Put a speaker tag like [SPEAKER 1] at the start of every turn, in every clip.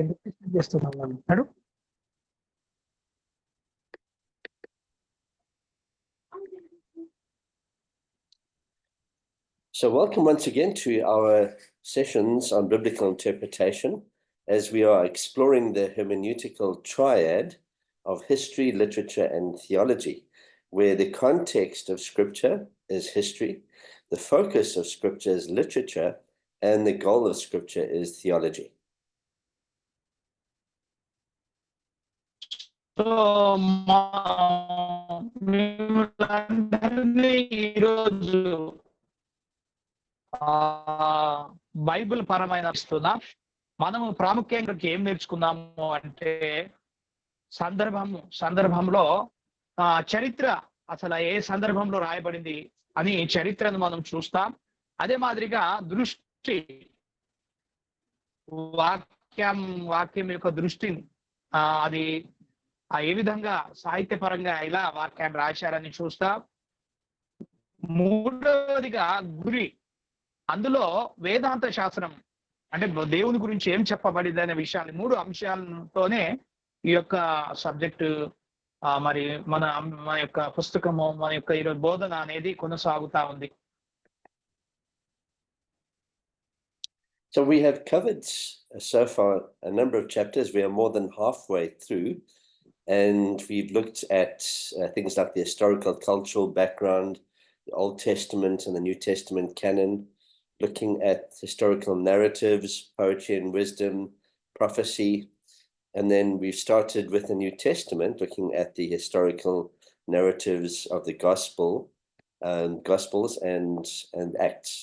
[SPEAKER 1] ఎందుకు చేస్తున్నాం అంటాడు.
[SPEAKER 2] So welcome once again to our sessions on biblical interpretation as we are exploring the hermeneutical triad of history, literature, and theology, where the context of scripture is history, the focus of scripture is literature, and the goal of scripture is theology.
[SPEAKER 1] So మిమ్మల్ని ఈరోజు Bible పరమైన ఇస్తున్నాం. మనము ప్రాముఖ్యంగా ఏం నేర్చుకున్నాము అంటే సందర్భంలో చరిత్ర అసలు ఏ సందర్భంలో రాయబడింది అని చరిత్రను మనం చూస్తాం. అదే మాదిరిగా దృష్టి వాక్యం యొక్క దృష్టిని అది ఏ విధంగా సాహిత్యపరంగా ఇలా వాక్యాన్ని రాశారని చూస్తాం. మూడవదిగా గురి, అందులో వేదాంత శాస్త్రం అంటే దేవుని గురించి ఏం చెప్పబడింది అనే విషయాన్ని 3 అంశాలతోనే ఈ యొక్క సబ్జెక్టు మరి మన యొక్క పుస్తకము మన యొక్క ఈరోజు బోధన అనేది కొనసాగుతా ఉంది.
[SPEAKER 2] So we have covered so far a number of chapters. We are more than halfway through, and we've looked at things like the historical cultural background, the Old Testament and the New Testament canon, looking at historical narratives, poetry and wisdom, prophecy. And then we've started with the New Testament, looking at the historical narratives of the Gospels and Acts.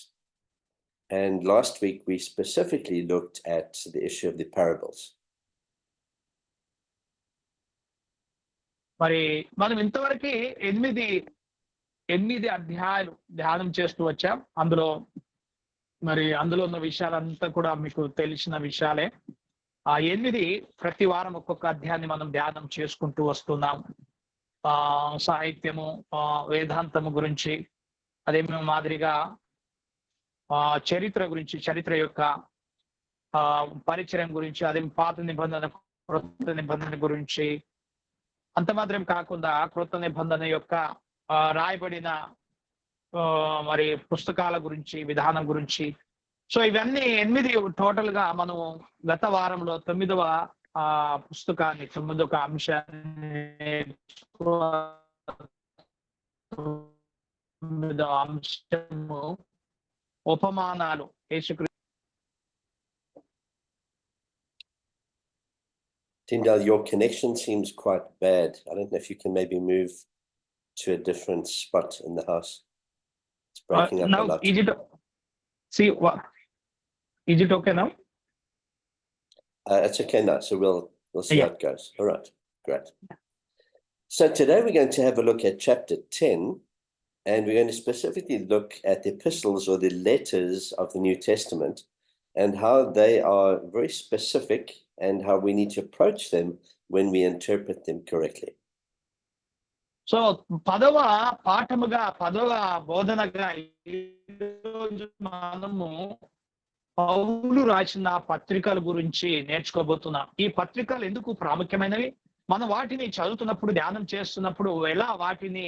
[SPEAKER 2] And last week we specifically looked at the issue of the parables.
[SPEAKER 1] మరి మనం ఇంతవరకు 8 అధ్యాయాలు ధ్యానం చేస్తూ వచ్చాం. అందులో ఉన్న విషయాలంతా కూడా మీకు తెలిసిన విషయాలే. 8 ప్రతి వారం ఒక్కొక్క అధ్యాయాన్ని మనం ధ్యానం చేసుకుంటూ వస్తున్నాం. సాహిత్యము, వేదాంతము గురించి, అదే మాదిరిగా చరిత్ర గురించి, చరిత్ర యొక్క పరిచయం గురించి, అదే పాత నిబంధన క్రొత్త నిబంధన గురించి, అంత మాత్రం కాకుండా క్రొత్త నిబంధన యొక్క రాయబడిన మరి పుస్తకాల గురించి, విధానం గురించి. సో ఇవన్నీ 8 టోటల్ గా మనం గత వారంలో 9వ పుస్తకాన్ని 9వ అంశము ఉపమానాలు.
[SPEAKER 2] Tyndale, your connection seems quite bad. I don't know if you can maybe move to a different spot in the house. It's breaking up
[SPEAKER 1] now,
[SPEAKER 2] a lot.
[SPEAKER 1] Is it okay now?
[SPEAKER 2] It's okay now, so we'll see how it goes. All right, great. So today we're going to have a look at chapter 10, and we're going to specifically look at the epistles or the letters of the New Testament and how they are very specific and how we need to approach them when we interpret them correctly.
[SPEAKER 1] So 10వ పాఠముగా 10వ బోధనగా ఈరోజు మనము పౌలు రాసిన పత్రికల గురించి నేర్చుకోబోతున్నాం. ఈ పత్రికలు ఎందుకు ప్రాముఖ్యమైనవి, మనం వాటిని చదువుతున్నప్పుడు, ధ్యానం చేస్తున్నప్పుడు ఎలా వాటిని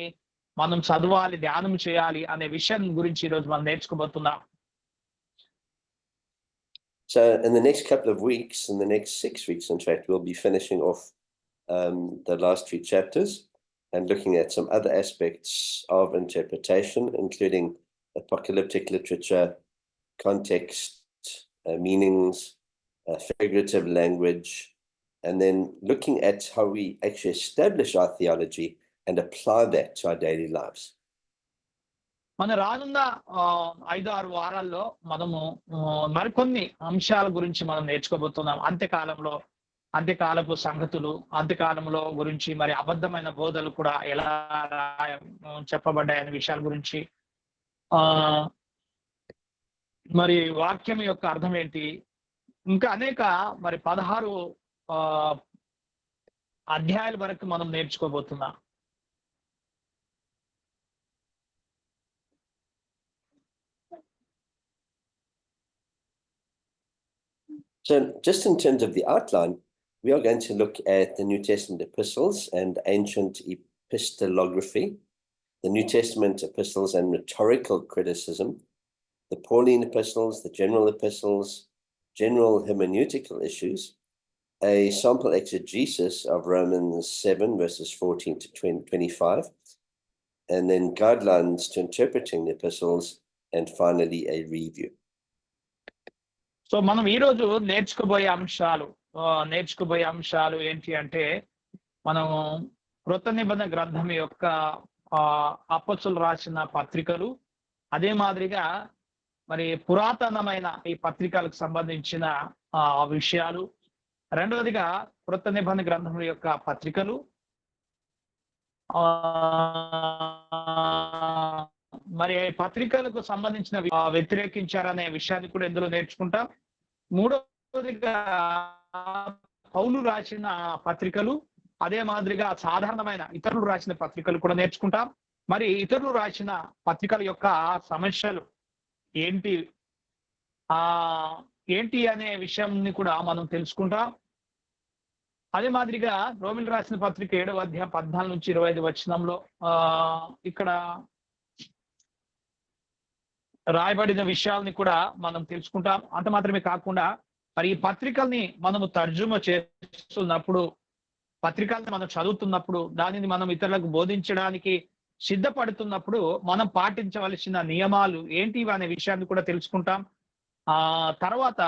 [SPEAKER 1] మనం చదవాలి, ధ్యానం చేయాలి అనే విషయం గురించి ఈరోజు మనం నేర్చుకోబోతున్నాం.
[SPEAKER 2] So in the next couple of weeks, in the next 6 weeks, in fact, we'll be finishing off the last 3 chapters and looking at some other aspects of interpretation, including apocalyptic literature, context, meanings, figurative language, and then looking at how we actually establish our theology and apply that to our daily lives.
[SPEAKER 1] మన రానున్న 5-6 వారాల్లో మనము మరికొన్ని అంశాల గురించి మనం నేర్చుకోబోతున్నాం. అంత్యకాలపు సంగతులు, అంత్యకాలంలో గురించి, మరి అబద్ధమైన బోధలు కూడా ఎలా చెప్పబడ్డాయనే విషయాల గురించి, మరి వాక్యం యొక్క అర్థం ఏంటి, ఇంకా అనేక మరి 16 అధ్యాయాల వరకు మనం నేర్చుకోబోతున్నాం.
[SPEAKER 2] So just in terms of the outline, we are going to look at the New Testament epistles and ancient epistolography, the New Testament epistles and rhetorical criticism, the Pauline epistles, the general epistles, general hermeneutical issues, a sample exegesis of Romans 7 verses 14 to 25, and then guidelines to interpreting the epistles, and finally a review.
[SPEAKER 1] So మనం ఈరోజు నేర్చుకోబోయే అంశాలు ఏంటి అంటే, మనం కృత నిబంధన గ్రంథం యొక్క అపోస్తలులు రాసిన పత్రికలు, అదే మాదిరిగా మరి పురాతనమైన ఈ పత్రికలకు సంబంధించిన విషయాలు, రెండవదిగా కృత నిబంధన గ్రంథం యొక్క పత్రికలు, మరి పత్రికలకు సంబంధించిన వ్యతిరేకించారనే విషయాన్ని కూడా ఇందులో నేర్చుకుంటాం. మూడవదిగా పౌలు రాసిన పత్రికలు, అదే మాదిరిగా సాధారణమైన ఇతరులు రాసిన పత్రికలు కూడా నేర్చుకుంటాం. మరి ఇతరులు రాసిన పత్రికల యొక్క సమస్యలు ఏంటి అనే విషయాన్ని కూడా మనం తెలుసుకుంటాం. అదే మాదిరిగా రోమిల్ రాసిన పత్రిక 7వ అధ్యాయం 14 నుంచి 25 వచనంలో ఇక్కడ రాయబడిన విషయాల్ని కూడా మనం తెలుసుకుంటాం. అంత మాత్రమే కాకుండా మరి ఈ పత్రికల్ని మనము తర్జుమా చేస్తున్నప్పుడు, పత్రికల్ని మనం చదువుతున్నప్పుడు, దానిని మనం ఇతరులకు బోధించడానికి సిద్ధపడుతున్నప్పుడు మనం పాటించవలసిన నియమాలు ఏంటి అనే విషయాన్ని కూడా తెలుసుకుంటాం. తర్వాత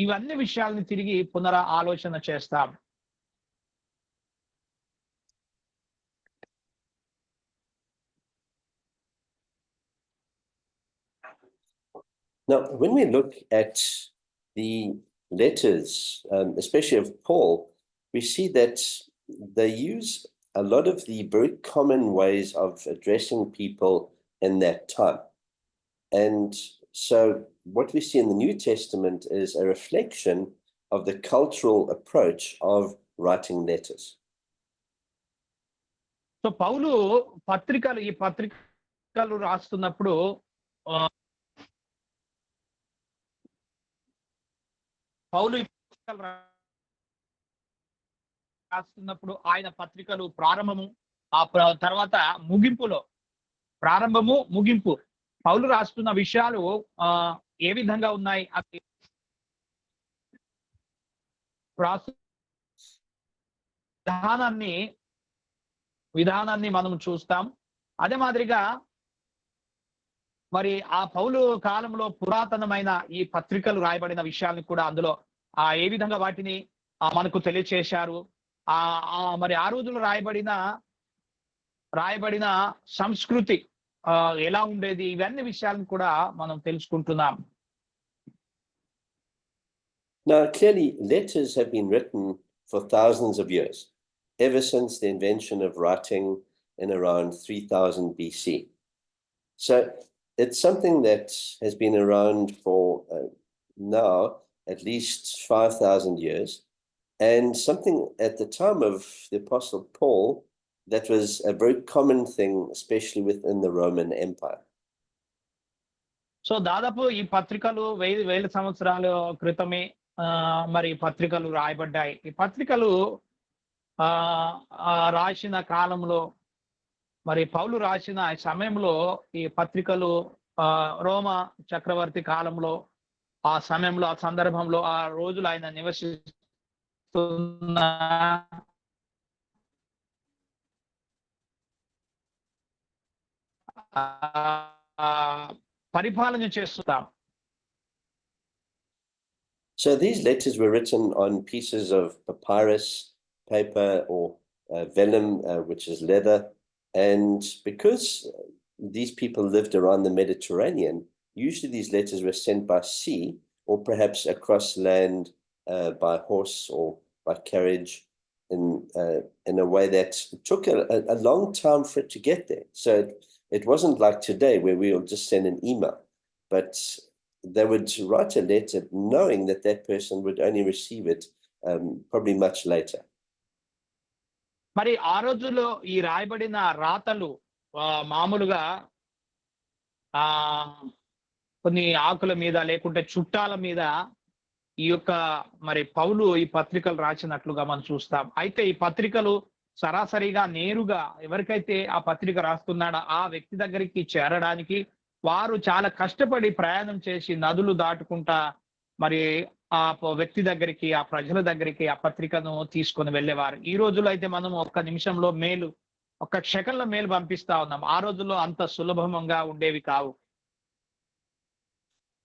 [SPEAKER 1] ఇవన్నీ విషయాల్ని తిరిగి ఆలోచన చేస్తాం.
[SPEAKER 2] Now, when we look at the letters, especially of Paul, we see that they use a lot of the very common ways of addressing people in that time. And so what we see in the New Testament is a reflection of the cultural approach of writing letters.
[SPEAKER 1] So పౌలు ఈ పత్రికలు రాస్తున్నప్పుడు ఆయన పత్రికలు ప్రారంభము, తర్వాత ముగింపు పౌలు రాస్తున్న విషయాలు ఏ విధంగా ఉన్నాయి విధానాన్ని మనం చూస్తాం. అదే మాదిరిగా మరి ఆ పౌలు కాలంలో పురాతనమైన ఈ పత్రికలు రాయబడిన విషయాలను కూడా అందులో ఏ విధంగా వాటిని మనకు తెలియచేశారు, మరి ఆ రోజుల్లో రాయబడిన సంస్కృతి ఎలా ఉండేది, ఇవన్నీ విషయాలను కూడా మనం తెలుసుకుంటున్నాం.
[SPEAKER 2] Now, clearly, letters have been written for thousands of years, ever since the invention of writing in around 3000 BC. So it's something that has been around for now at least 5,000 years, and something at the time of the Apostle Paul that was a very common thing, especially within the Roman Empire.
[SPEAKER 1] So దాదాపు ఈ పత్రికలు వేల సంవత్సరాల క్రితమే మరి పత్రికలు రాయబడ్డాయి. ఈ పత్రికలు రాసిన కాలంలో, మరి పౌలు రాసిన సమయంలో ఈ పత్రికలు రోమా చక్రవర్తి కాలంలో, ఆ సమయంలో, ఆ సందర్భంలో, ఆ రోజులు ఆయన నివసిస్తున్న పరిపాలన చేస్తున్నాం.
[SPEAKER 2] So these letters were written on pieces of papyrus paper or vellum, which is leather. And because these people lived around the Mediterranean, usually these letters were sent by sea or perhaps across land by horse or by carriage in a way that took a long time for it to get there. So it wasn't like today where we'll just send an email, but they would write a letter knowing that that person would only receive it probably much later.
[SPEAKER 1] మరి ఆ రోజుల్లో ఈ రాయబడిన రాతలు మామూలుగా కొన్ని ఆకుల మీద లేకుంటే చుట్టాల మీద ఈ యొక్క మరి పౌలు ఈ పత్రికలు రాసినట్లుగా మనం చూస్తాం. అయితే ఈ పత్రికలు సరాసరిగా నేరుగా ఎవరికైతే ఆ పత్రిక రాస్తున్నాడో ఆ వ్యక్తి దగ్గరికి చేరడానికి వారు చాలా కష్టపడి ప్రయాణం చేసి నదులు దాటుకుంటా మరి ఆ వ్యక్తి దగ్గరికి, ఆ ప్రజల దగ్గరికి ఆ పత్రికను తీసుకొని వెళ్ళేవారు. ఈ రోజుల్లో అయితే మనం ఒక్క నిమిషంలో మెయిల్, ఒక్క సెకన్లో మెయిల్ పంపిస్తా ఉన్నాం. ఆ రోజుల్లో అంత సులభంగా ఉండేవి కావు.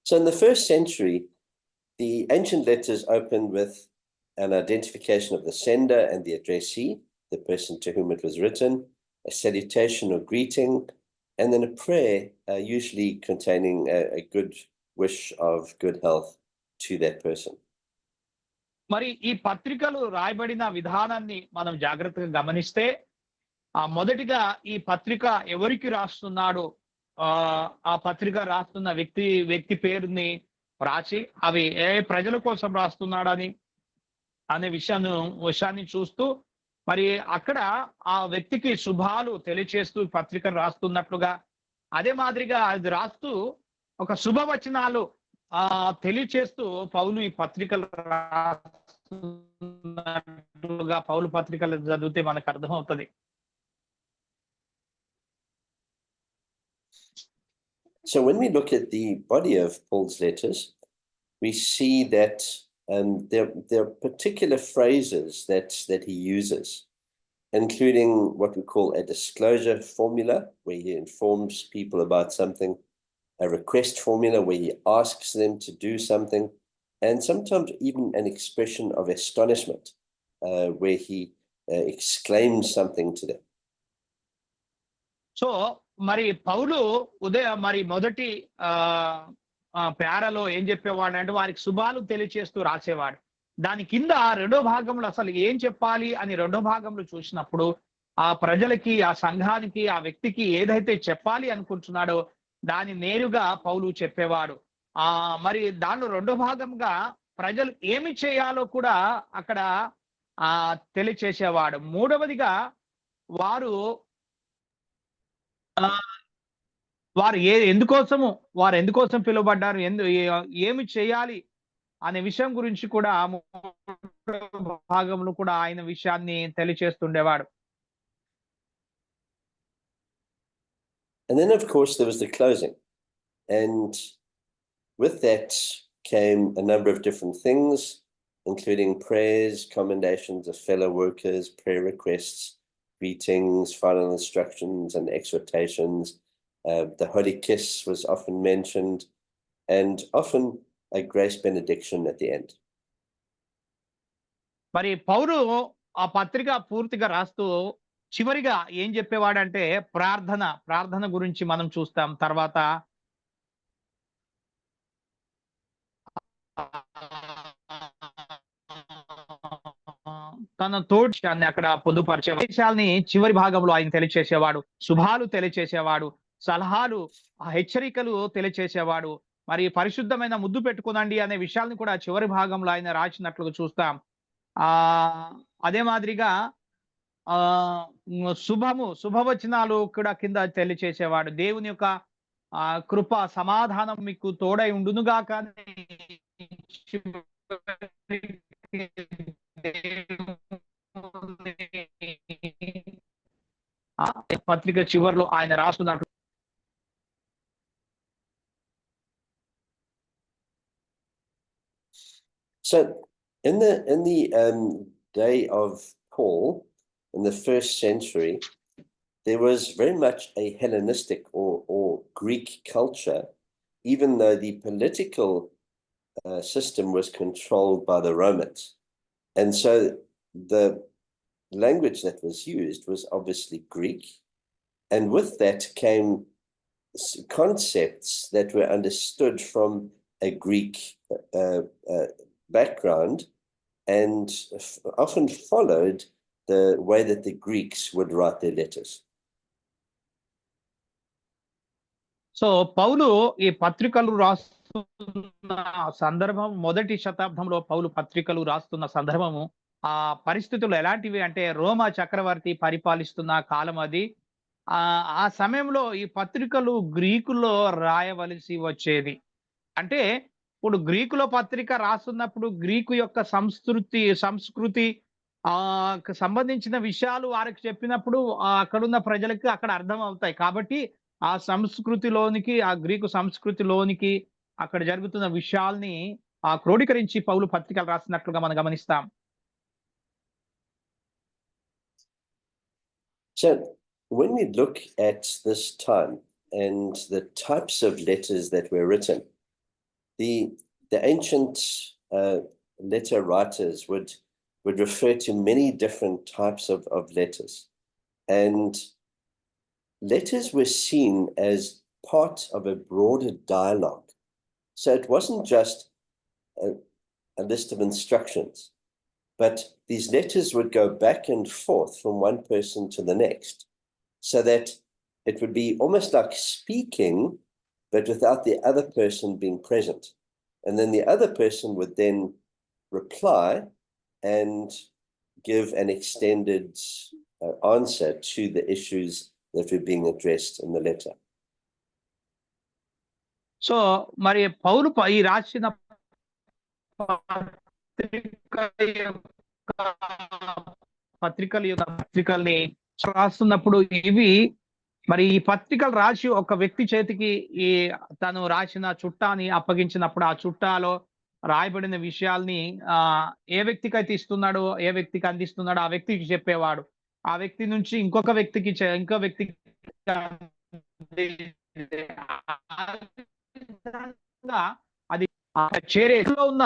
[SPEAKER 2] So in the first century, the ancient letters opened with an identification of the sender and the addressee, the person to whom it was written, a salutation or greeting, and then a prayer, usually containing a good wish of good health to that person.
[SPEAKER 1] మరి ఈ పత్రికలు రాయబడిన విధానాన్ని మనం జాగ్రత్తగా గమనిస్తే మొదటిగా ఈ పత్రిక ఎవరికి రాస్తున్నాడో ఆ పత్రిక రాస్తున్న వ్యక్తి పేరుని రాసి అవి ఏ ప్రజల కోసం రాస్తున్నాడని అనే విషయాన్ని చూస్తూ మరి అక్కడ ఆ వ్యక్తికి శుభాలు తెలియచేస్తూ పత్రికను రాస్తున్నట్లుగా, అదే మాదిరిగా అది రాస్తూ ఒక శుభవచనాలు తెలియచేస్తూ పౌలు ఈ పత్రికలు రాస్తున్నట్లుగా పౌలు పత్రికలు చదివితే మనకు అర్థమవుతుంది.
[SPEAKER 2] So when we look at the body of Paul's letters, we see that there are particular phrases that he uses, including what we call a disclosure formula, where he informs people about something, a request formula where he asks them to do something, and sometimes even an expression of astonishment, where he exclaims something to them.
[SPEAKER 1] So మరి పౌలు మరి మొదటి పేరాలో ఏం చెప్పేవాడు అంటే వారికి శుభాలు తెలియచేస్తూ రాసేవాడు. దాని కింద రెండో భాగంలో అసలు ఏం చెప్పాలి అని రెండో భాగంలో చూసినప్పుడు ఆ ప్రజలకి, ఆ సంఘానికి, ఆ వ్యక్తికి ఏదైతే చెప్పాలి అనుకుంటున్నాడో దాన్ని నేరుగా పౌలు చెప్పేవాడు. మరి దానిలో రెండో భాగంగా ప్రజలు ఏమి చేయాలో కూడా అక్కడ తెలియచేసేవాడు. మూడవదిగా వారు ఎందుకోసం పిలువబడ్డారు, ఏమి చేయాలి అనే విషయం గురించి కూడా భాగంలో కూడా ఆయన విషయాన్ని తెలియచేస్తుండేవాడు.
[SPEAKER 2] And then of course there was the closing, and with that came a number of different things, including prayers, commendations of fellow workers, prayer requests, greetings, final instructions and exhortations. The Holy Kiss was often mentioned, and often a grace benediction at the end.
[SPEAKER 1] మరి పౌలు ఆ పత్రిక పూర్తిగా రాస్తూ చివరిగా ఏం చెప్పేవాడంటే ప్రార్థన గురించి మనం చూస్తాం. తర్వాత తన తోడ్చాన్ని అక్కడ పొందుపరిచే విషయాల్ని చివరి భాగంలో ఆయన తెలియచేసేవాడు. శుభాలు తెలియచేసేవాడు, సలహాలు, హెచ్చరికలు తెలియచేసేవాడు. మరి పరిశుద్ధమైన ముద్దు పెట్టుకునండి అనే విషయాలను కూడా చివరి భాగంలో ఆయన రాసినట్లుగా చూస్తాం. అదే మాదిరిగా శుభవచనాలు కూడా కింద తెలియచేసేవాడు. దేవుని యొక్క కృప సమాధానం మీకు తోడై ఉండునుగా కానీ పత్రిక చివరిలో ఆయన రాస్తున్నట్లు.
[SPEAKER 2] So in the day of Paul in the first century, there was very much a Hellenistic or Greek culture, even though the political system was controlled by the Romans. And so the language that was used was obviously Greek. And with that came concepts that were understood from a Greek background and often followed the way that the Greeks would write their letters.
[SPEAKER 1] So పౌలు ఈ పత్రికలు రాస్తున్న సందర్భం, మొదటి శతాబ్దంలో పౌలు పత్రికలు రాస్తున్న సందర్భము ఆ పరిస్థితులు ఎలాంటివి అంటే రోమా చక్రవర్తి పరిపాలిస్తున్న కాలం అది. ఆ సమయంలో ఈ పత్రికలు గ్రీకులో రాయవలసి వచ్చేది. అంటే ఇప్పుడు గ్రీకులో పత్రిక రాస్తున్నప్పుడు గ్రీకు యొక్క సంస్కృతి సంబంధించిన విషయాలు వారికి చెప్పినప్పుడు అక్కడున్న ప్రజలకి అక్కడ అర్థం అవుతాయి. కాబట్టి ఆ సంస్కృతిలోనికి, ఆ గ్రీకు సంస్కృతిలోనికి అక్కడ జరుగుతున్న విషయాల్ని క్రోడీకరించి పౌలు పత్రికలు రాస్తున్నట్లుగా మనం గమనిస్తాం.
[SPEAKER 2] So when we look at this time and the types of letters that were written, the ancient letter writers would refer to many different types of letters. And letters were seen as part of a broader dialogue. So it wasn't just a list of instructions, but these letters would go back and forth from one person to the next, so that it would be almost like speaking, but without the other person being present. And then the other person would then reply and give an extended answer to the issues that were being addressed in the letter.
[SPEAKER 1] So మరి పౌలు ఈ రాసిన పత్రికల్ని రాస్తున్నప్పుడు ఇవి మరి ఈ పత్రికలు రాసి ఒక వ్యక్తి చేతికి తను రాసిన చుట్టాని అప్పగించినప్పుడు ఆ చుట్టాలో రాయబడిన విషయాల్ని ఏ వ్యక్తికి అయితే ఇస్తున్నాడో, ఏ వ్యక్తికి అందిస్తున్నాడో ఆ వ్యక్తికి చెప్పేవాడు. ఆ వ్యక్తి నుంచి ఇంకో వ్యక్తికి అది చేరేలో ఉన్న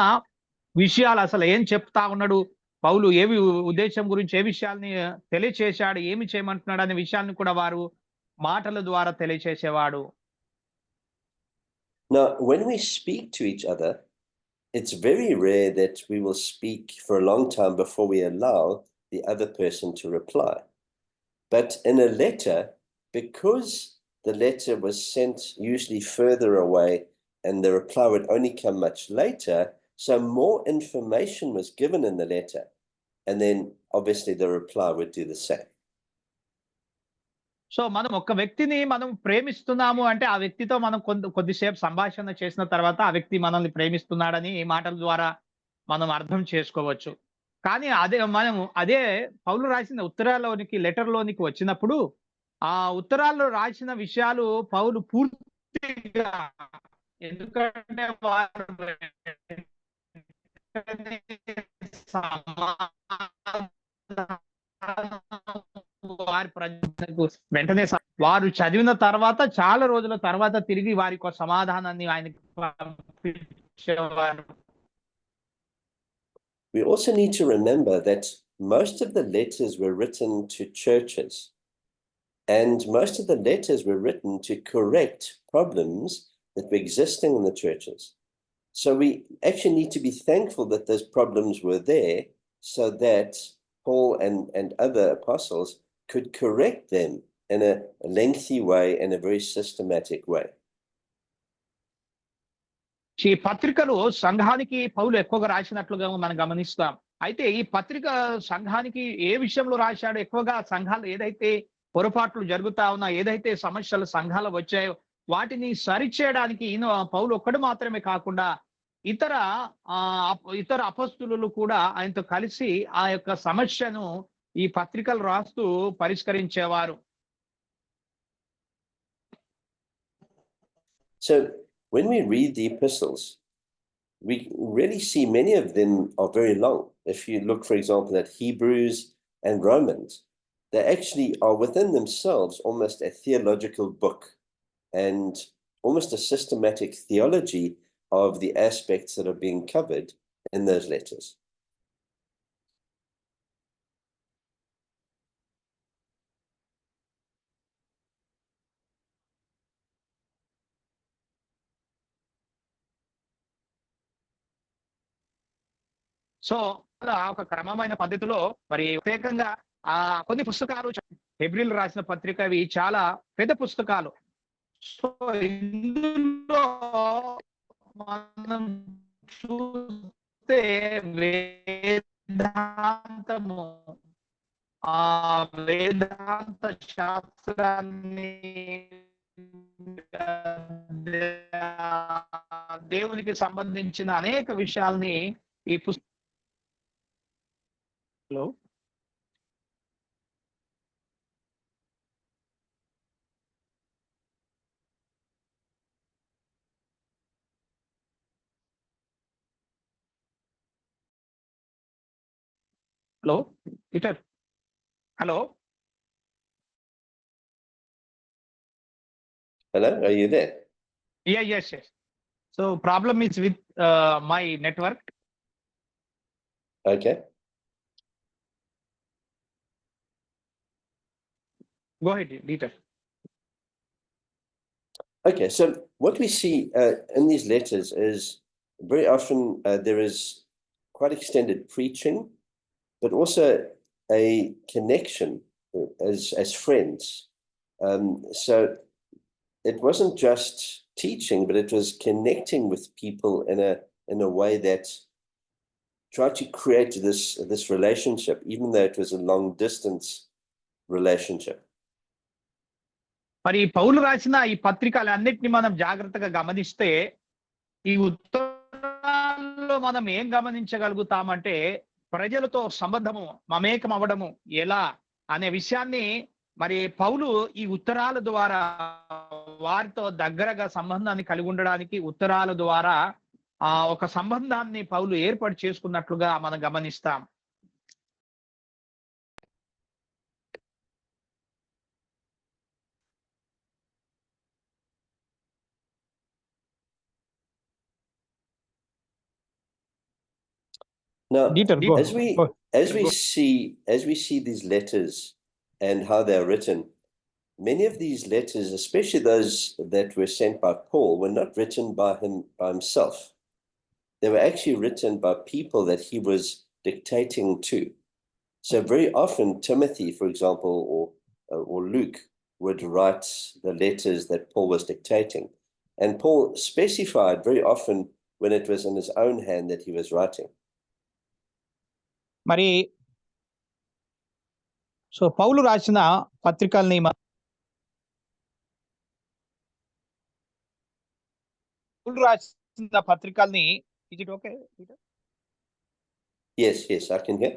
[SPEAKER 1] విషయాలు అసలు ఏం చెప్తా ఉన్నాడు పౌలు, ఏవి ఉద్దేశం గురించి, ఏ విషయాల్ని తెలియచేశాడు, ఏమి చేయమంటున్నాడు అనే విషయాన్ని కూడా వారు మాటల ద్వారా తెలియచేసేవాడు.
[SPEAKER 2] Now, when we speak to each other, it's very rare that we will speak for a long time before we allow the other person to reply. But in a letter, because the letter was sent usually further away and the reply would only come much later, so more information was given in the letter, and then obviously the reply would do the same.
[SPEAKER 1] So మనం ఒక వ్యక్తిని మనం ప్రేమిస్తున్నాము అంటే ఆ వ్యక్తితో మనం కొద్దిసేపు సంభాషణ చేసిన తర్వాత ఆ వ్యక్తి మనల్ని ప్రేమిస్తున్నాడని ఈ మాటల ద్వారా మనం అర్థం చేసుకోవచ్చు. కానీ అదే పౌలు రాసిన లెటర్లోనికి వచ్చినప్పుడు ఆ ఉత్తరాల్లో రాసిన విషయాలు పౌలు పూర్తిగా, ఎందుకంటే వారి ప్రజలకు వెంటనే వారు చదివిన తర్వాత చాలా రోజుల తర్వాత తిరిగి వారి సమాధానాన్ని ఆయనకి పంపించేవారు.
[SPEAKER 2] We also need to remember that most of the letters were written to churches, and most of the letters were written to correct problems that were existing in the churches. So we actually need to be thankful that those problems were there, so that Paul and other apostles could correct them in a lengthy way, in a very systematic way.
[SPEAKER 1] ఈ పత్రికలు సంఘానికి పౌలు ఎక్కువగా రాసినట్లుగా మనం గమనిస్తాం. అయితే ఈ పత్రిక సంఘానికి ఏ విషయంలో రాశాడో, ఎక్కువగా సంఘాలు ఏదైతే పొరపాట్లు జరుగుతా ఉన్నా, ఏదైతే సమస్యలు సంఘాలు వచ్చాయో వాటిని సరిచేయడానికి పౌలు ఒక్కడు మాత్రమే కాకుండా ఇతర అపొస్తలులు కూడా ఆయనతో కలిసి ఆ యొక్క సమస్యను ఈ పత్రికలు రాస్తూ పరిష్కరించేవారు.
[SPEAKER 2] So when we read the epistles, we really see many of them are very long. If you look, for example, at Hebrews and Romans, they actually are within themselves almost a theological book and almost a systematic theology of the aspects that are being covered in those letters.
[SPEAKER 1] So అలా ఒక క్రమమైన పద్ధతిలో మరి ప్రత్యేకంగా కొన్ని పుస్తకాలు, హెబ్రీలు రాసిన పత్రిక, అవి చాలా పెద్ద పుస్తకాలు. సో ఇందులో మనం చూస్తే వేదాంతము, వేదాంత శాస్త్రాన్ని దేవునికి సంబంధించిన అనేక విషయాల్ని ఈ పుస్తకంలో hello Peter, hello.
[SPEAKER 2] Hello, are you there?
[SPEAKER 1] Yeah, yes. So problem is with my network.
[SPEAKER 2] Okay.
[SPEAKER 1] Go ahead, Dieter.
[SPEAKER 2] Okay, so what we see in these letters is very often there is quite extended preaching, but also a connection as friends. So it wasn't just teaching, but it was connecting with people in a way that tried to create this relationship, even though it was a long distance relationship.
[SPEAKER 1] మరి పౌలు రాసిన ఈ పత్రికలన్నిటిని మనం జాగ్రత్తగా గమనిస్తే ఈ ఉత్తరాల్లో మనం ఏం గమనించగలుగుతామంటే ప్రజలతో సంబంధము మమేకం అవ్వడము ఎలా అనే విషయాన్ని మరి పౌలు ఈ ఉత్తరాల ద్వారా వారితో దగ్గరగా సంబంధాన్ని కలిగి ఉండడానికి ఉత్తరాల ద్వారా ఒక సంబంధాన్ని పౌలు ఏర్పాటు చేసుకున్నట్లుగా మనం గమనిస్తాం.
[SPEAKER 2] Now,
[SPEAKER 1] Dieter,
[SPEAKER 2] as we see these letters and how they are written, many of these letters, especially those that were sent by Paul, were not written by himself. They were actually written by people that he was dictating to. So very often Timothy, for example, or Luke would write the letters that Paul was dictating. And Paul specified very often when it was in his own hand that he was writing.
[SPEAKER 1] మరి so పౌలు రాసిన పత్రికల్ని is it okay?
[SPEAKER 2] Yes, I can hear.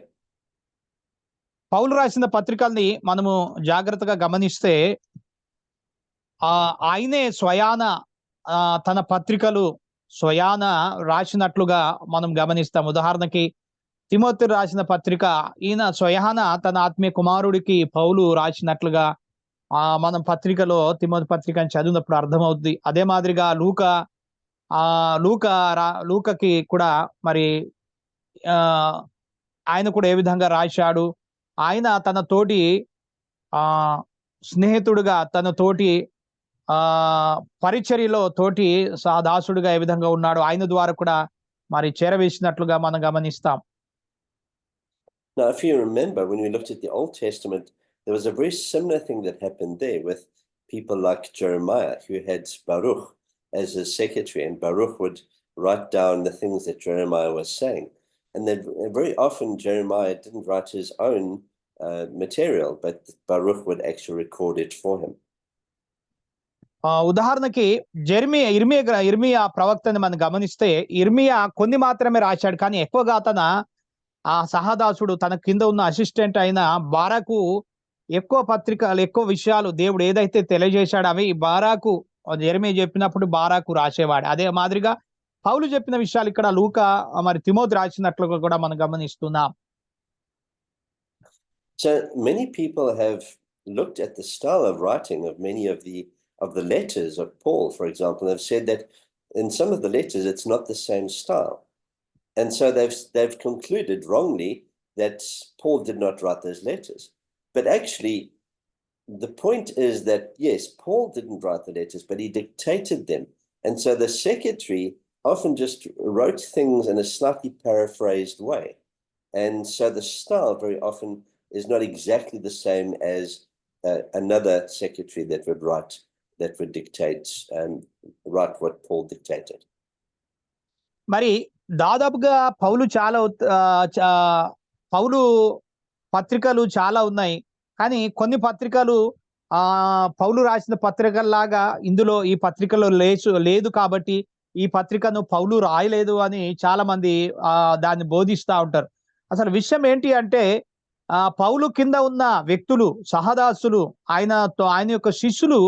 [SPEAKER 1] పౌలు రాసిన పత్రికల్ని మనము జాగ్రత్తగా గమనిస్తే ఆయనే స్వయాన తన పత్రికలు స్వయాన రాసినట్లుగా మనం గమనిస్తాం. ఉదాహరణకి తిమోతి రాసిన పత్రిక ఈయన స్వయాన తన ఆత్మీయ కుమారుడికి పౌలు రాసినట్లుగా మనం పత్రికలో తిమోతి పత్రికని చదివినప్పుడు అర్థమవుద్ది. అదే మాదిరిగా లూకకి కూడా మరి ఆయన కూడా ఏ విధంగా రాశాడు, ఆయన తన తోటి స్నేహితుడుగా తన తోటి పరిచర్యలో తోటి దాసుడుగా ఏ విధంగా ఉన్నాడు, ఆయన ద్వారా కూడా మరి చేరవేసినట్లుగా మనం గమనిస్తాం.
[SPEAKER 2] Now, if you remember, when we looked at the Old Testament, there was a very similar thing that happened there with people like Jeremiah, who had Baruch as his secretary, and Baruch would write down the things that Jeremiah was saying. And then very often Jeremiah didn't write his own material, but Baruch would actually record it for him.
[SPEAKER 1] ఉదాహరణకి ఇర్మియా ప్రవక్తని మనం గమనిస్తే ఇర్మియా కొన్ని మాత్రమే రాశాడు, కానీ ఎక్కువగా ఆ సహదాసుడు తన కింద ఉన్న అసిస్టెంట్ అయిన బారాకు ఎక్కువ పత్రికలు ఎక్కువ విషయాలు దేవుడు ఏదైతే తెలియజేశాడు అవి బారాకు ఇర్మియా చెప్పినప్పుడు బారాకు రాసేవాడు. అదే మాదిరిగా పౌలు చెప్పిన విషయాలు ఇక్కడ లూకా మరి తిమోతి రాసినట్లుగా కూడా మనం గమనిస్తున్నాం.
[SPEAKER 2] So many people have looked at the style of writing of many of the letters of Paul, for example, and have said that in some of the letters it's not the same style. And so they've concluded wrongly that Paul did not write those letters. But actually, the point is that, yes, Paul didn't write the letters, but he dictated them. And so the secretary often just wrote things in a slightly paraphrased way. And so the style very often is not exactly the same as another secretary that would dictate and write what Paul dictated.
[SPEAKER 1] మరి దాదాపుగా పౌలు పత్రికలు చాలా ఉన్నాయి, కానీ కొన్ని పత్రికలు పౌలు రాసిన పత్రికల్లాగా ఇందులో ఈ పత్రికలో లేదు కాబట్టి ఈ పత్రికను పౌలు రాయలేదు అని చాలా మంది దాన్ని బోధిస్తూ ఉంటారు. అసలు విషయం ఏంటి అంటే పౌలు కింద ఉన్న వ్యక్తులు, సహదాసులు, ఆయన యొక్క శిష్యులు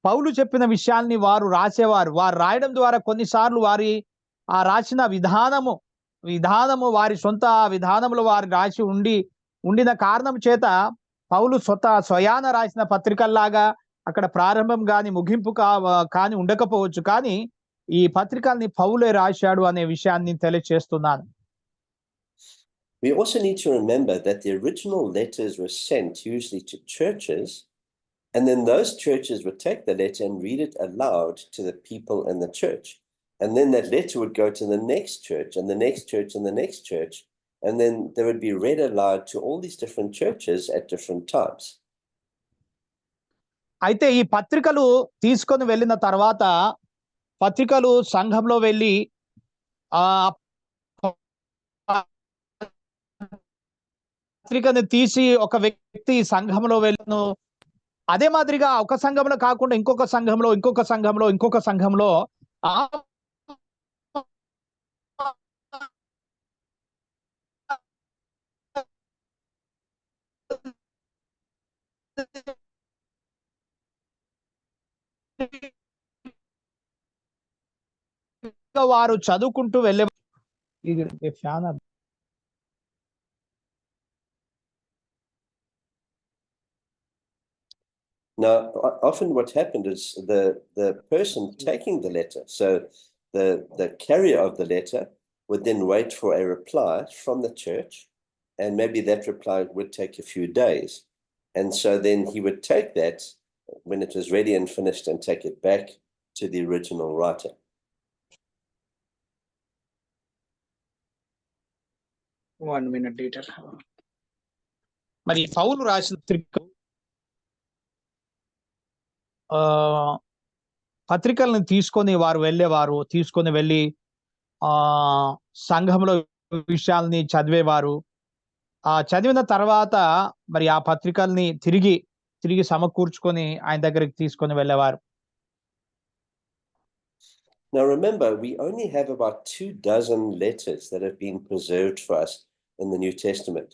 [SPEAKER 1] పౌలు చెప్పిన విషయాల్ని వారు రాసేవారు. వారు రాయడం ద్వారా కొన్నిసార్లు వారి రాసిన విధానము వారి సొంత విధానంలో వారు రాసి ఉండిన కారణం చేత పౌలు స్వయాన రాసిన పత్రికల్లాగా అక్కడ ప్రారంభం గాని ముగింపు కాని ఉండకపోవచ్చు. కానీ ఈ పత్రికల్ని పౌలే రాశాడు అనే విషయాన్ని తెలియజేస్తున్నాను.
[SPEAKER 2] We also need to remember that the original letters were sent usually to churches, and then those churches would take the letter and read it aloud to the people in the church. And then that letter would go to the next church and the next church and the next church. And then they would be read aloud to all these different churches at different times.
[SPEAKER 1] అయితే ఈ పత్రికలు తీసుకొని వెళ్ళిన తర్వాత పత్రికలు సంఘంలో వెళ్ళి పత్రికను తీసి ఒక వ్యక్తి సంఘంలో వెళ్ళను, అదే మాదిరిగా ఒక సంఘంలో కాకుండా ఇంకొక సంఘంలో ఇంకొక సంఘంలో ఇంకొక సంఘంలో వారు చదువుకుంటూ వెళ్ళే fan.
[SPEAKER 2] Now, often what happened is the person taking the letter, so the carrier of the letter would then wait for a reply from the church, and maybe that reply would take a few days. And so then he would take that when it was ready and finished and take it back to the original writer.
[SPEAKER 1] One minute later. మరి పౌలు రాసిన పత్రికలను తీసుకొని వెళ్ళి సంఘంలో విషయాల్ని చదివేవారు. చదివిన తర్వాత మరి ఆ పత్రికల్ని తిరిగి సమకూర్చుకొని ఆయన దగ్గరికి తీసుకొని వెళ్ళేవారు.
[SPEAKER 2] Now remember, we only have about 24 letters that have been preserved for us in the New Testament.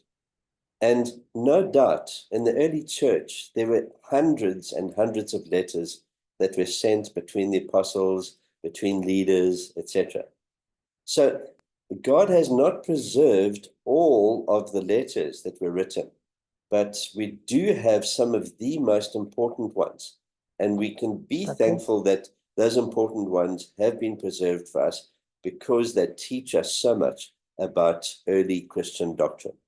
[SPEAKER 2] And no doubt, in the early church, there were hundreds and hundreds of letters that were sent between the apostles, between leaders, etc. So God has not preserved all of the letters that were written, but we do have some of the most important ones. And we can be thankful that those important ones have been preserved for us because they teach us so much about early Christian doctrine.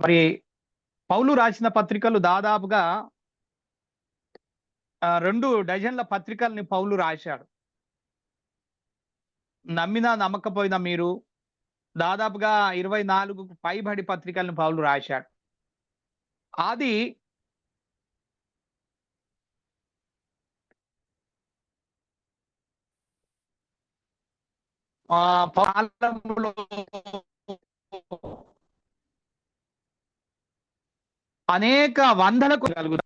[SPEAKER 1] మరి పౌలు రాసిన పత్రికలు దాదాపుగా 2 డజన్ల పత్రికల్ని పౌలు రాశాడు. నమ్మినా నమ్మకపోయినా మీరు దాదాపుగా 24 పైబడి పత్రికల్ని పౌలు రాశాడు. అది కాలంలో అనేక వందలకు కలుగుతాయి.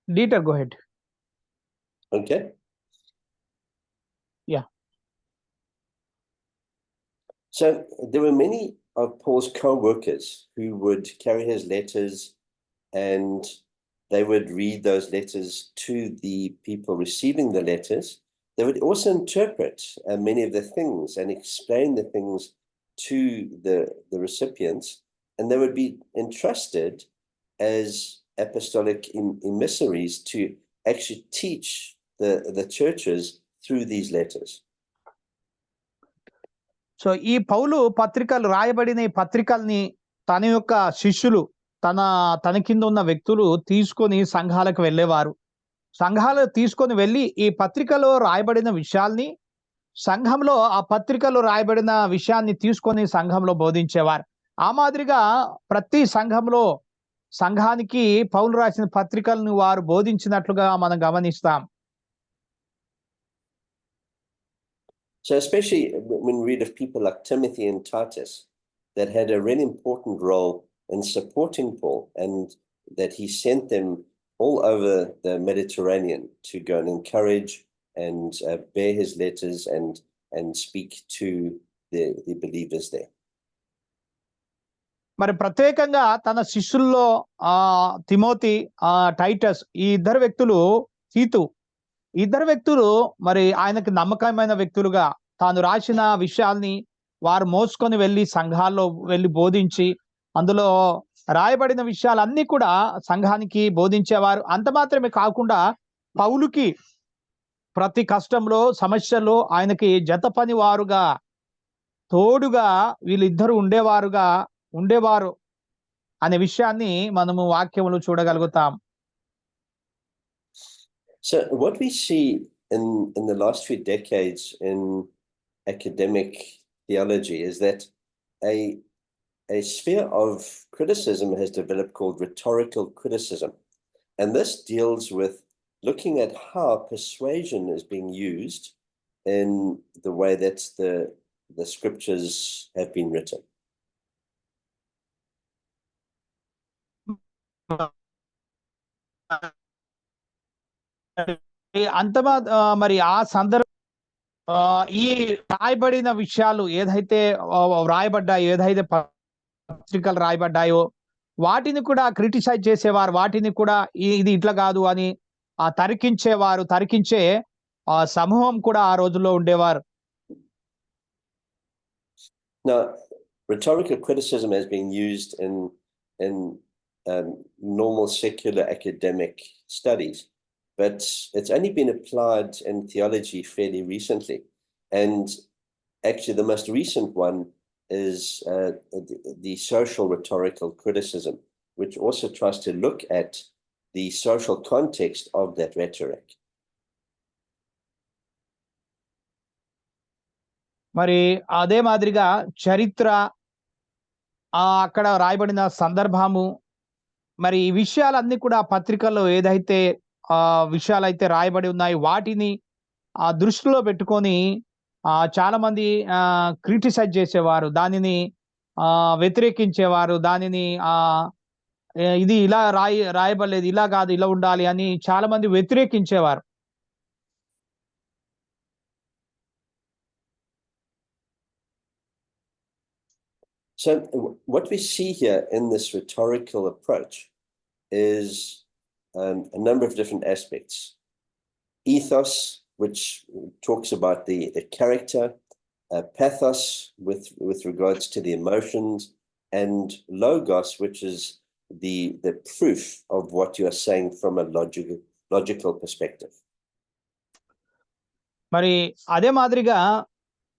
[SPEAKER 1] Dieter, go ahead.
[SPEAKER 2] Okay.
[SPEAKER 1] Yeah.
[SPEAKER 2] So there were many of Paul's co-workers who would carry his letters, and they would read those letters to the people receiving the letters. They would also interpret many of the things and explain the things to the recipients, and they would be entrusted as apostolic emissaries to actually teach the churches through these letters.
[SPEAKER 1] So ఈ పౌలు పత్రికలు రాయబడిన ఈ పత్రికల్ని తన యొక్క శిష్యులు తన కింద ఉన్న వ్యక్తులు తీసుకొని సంఘాలకు వెళ్ళేవారు. సంఘాలు తీసుకొని వెళ్ళి ఈ పత్రికలో రాయబడిన విషయాల్ని సంఘంలో ఆ పత్రికలో రాయబడిన విషయాన్ని తీసుకొని సంఘంలో బోధించేవారు. ఆ మాదిరిగా ప్రతి సంఘానికి పౌలు రాసిన పత్రికలను వారు బోధించినట్లుగా మనం గమనిస్తాం.
[SPEAKER 2] So especially when we read of people like Timothy and Titus that had a really important role in supporting Paul, and that he sent them all over the Mediterranean to go and encourage and bear his letters and speak to the believers there.
[SPEAKER 1] మరి ప్రత్యేకంగా తన శిష్యుల్లో Timothy, Titus, ఈ ఇద్దరు వ్యక్తులు, తీతు, ఇద్దరు వ్యక్తులు మరి ఆయనకు నమ్మకమైన వ్యక్తులుగా తాను రాసిన విషయాల్ని వారు మోసుకొని వెళ్ళి సంఘాల్లో వెళ్ళి బోధించి అందులో రాయబడిన విషయాలన్నీ కూడా సంఘానికి బోధించేవారు. అంత మాత్రమే కాకుండా పౌలుకి ప్రతి కష్టంలో సమస్యల్లో ఆయనకి జత పని వారుగా తోడుగా వీళ్ళిద్దరూ ఉండేవారు అనే విషయాన్ని మనము వాక్యములు చూడగలుగుతాం.
[SPEAKER 2] So what we see in the last few decades in academic theology is that a sphere of criticism has developed called rhetorical criticism. And this deals with looking at how persuasion is being used in the way that the scriptures have been written.
[SPEAKER 1] మరి ఆ సందర్భం ఈ రాయబడిన విషయాలు ఏదైతే రాయబడ్డాయో, ఏదైతే పత్రికలు రాయబడ్డాయో వాటిని కూడా క్రిటిసైజ్ చేసేవారు. వాటిని కూడా ఇది ఇట్లా కాదు అని తరికించే సమూహం కూడా ఆ రోజుల్లో ఉండేవారు.
[SPEAKER 2] Now, rhetorical criticism has been used in normal secular academic studies, but it's only been applied in theology fairly recently. And actually the most recent one is the social rhetorical criticism, which also tries to look at the social context of that rhetoric.
[SPEAKER 1] మరి అదే మాదిరిగా చరిత్ర, అక్కడ రాయబడిన సందర్భము, మరి ఈ విషయాలన్నీ కూడా పత్రికల్లో ఏదైతే విషయాలైతే రాయబడి ఉన్నాయి వాటిని దృష్టిలో పెట్టుకొని చాలా మంది క్రిటిసైజ్ చేసేవారు, దానిని వ్యతిరేకించేవారు, దానిని ఇది ఇలా రాయబడలేదు, ఇలా కాదు, ఇలా ఉండాలి అని చాలా మంది వ్యతిరేకించేవారు.
[SPEAKER 2] So what we see here in this rhetorical approach is a number of different aspects. Ethos, which talks about the character, pathos with regards to the emotions, and logos, which is the proof of what you are saying from a logical perspective.
[SPEAKER 1] మరి అదే మాదిరిగా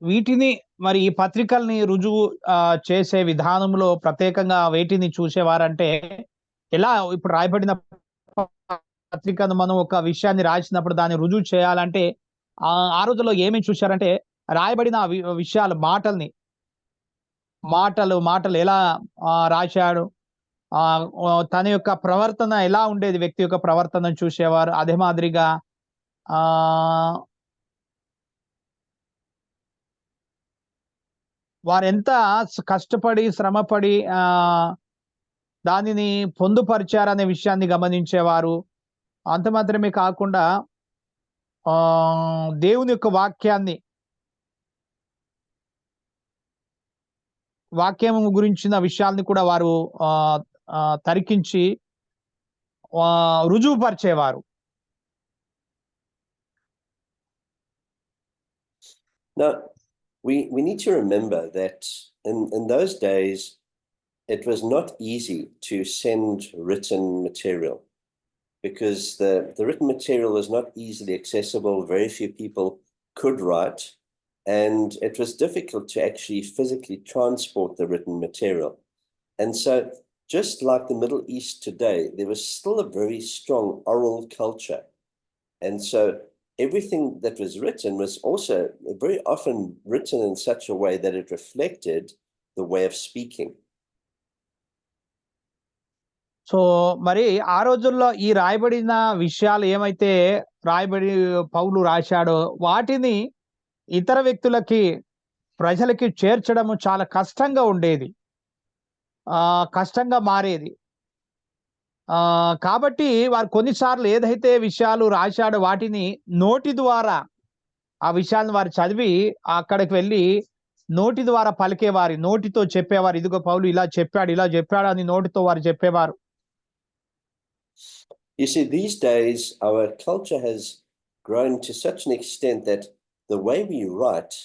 [SPEAKER 1] వీటిని మరి ఈ పత్రికల్ని రుజువు చేసే విధానంలో ప్రత్యేకంగా వేటిని చూసేవారంటే, ఎలా ఇప్పుడు రాయబడిన పత్రికను మనం ఒక విషయాన్ని రాసినప్పుడు దాన్ని రుజువు చేయాలంటే ఆ రోజుల్లో ఏమేమి చూశారంటే, రాయబడిన విషయాలు, మాటలు ఎలా రాశాడు, తన యొక్క ప్రవర్తన ఎలా ఉండేది, వ్యక్తి యొక్క ప్రవర్తన చూసేవారు. అదే మాదిరిగా వారెంత కష్టపడి శ్రమపడి దానిని పొందుపరిచారనే విషయాన్ని గమనించేవారు. అంత మాత్రమే కాకుండా దేవుని యొక్క వాక్యం గురించిన విషయాల్ని కూడా వారు తరికించి రుజువుపరిచేవారు.
[SPEAKER 2] Now, we need to remember that in those days, it was not easy to send written material, because the written material was not easily accessible. Very few people could write, and it was difficult to actually physically transport the written material. And so just like the Middle East today, there was still a very strong oral culture. And so everything that was written was also very often written in such a way that it reflected the way of speaking.
[SPEAKER 1] So మరి ఆ రోజుల్లో ఈ రాయబడిన విషయాలు ఏమైతే రాయబడి పౌలు రాశాడో వాటిని ఇతర వ్యక్తులకి ప్రజలకి చేర్చడము చాలా కష్టంగా ఉండేది. కష్టంగా మారేది. కాబట్టి వారు కొన్నిసార్లు ఏదైతే విషయాలు రాశాడో వాటిని నోటి ద్వారా ఆ విషయాలను వారు చదివి అక్కడికి వెళ్ళి నోటి ద్వారా పలికేవారు. నోటితో చెప్పేవారు. ఇదిగో పౌలు ఇలా చెప్పాడు అని నోటితో వారు చెప్పేవారు.
[SPEAKER 2] You see, these days our culture has grown to such an extent that the way we write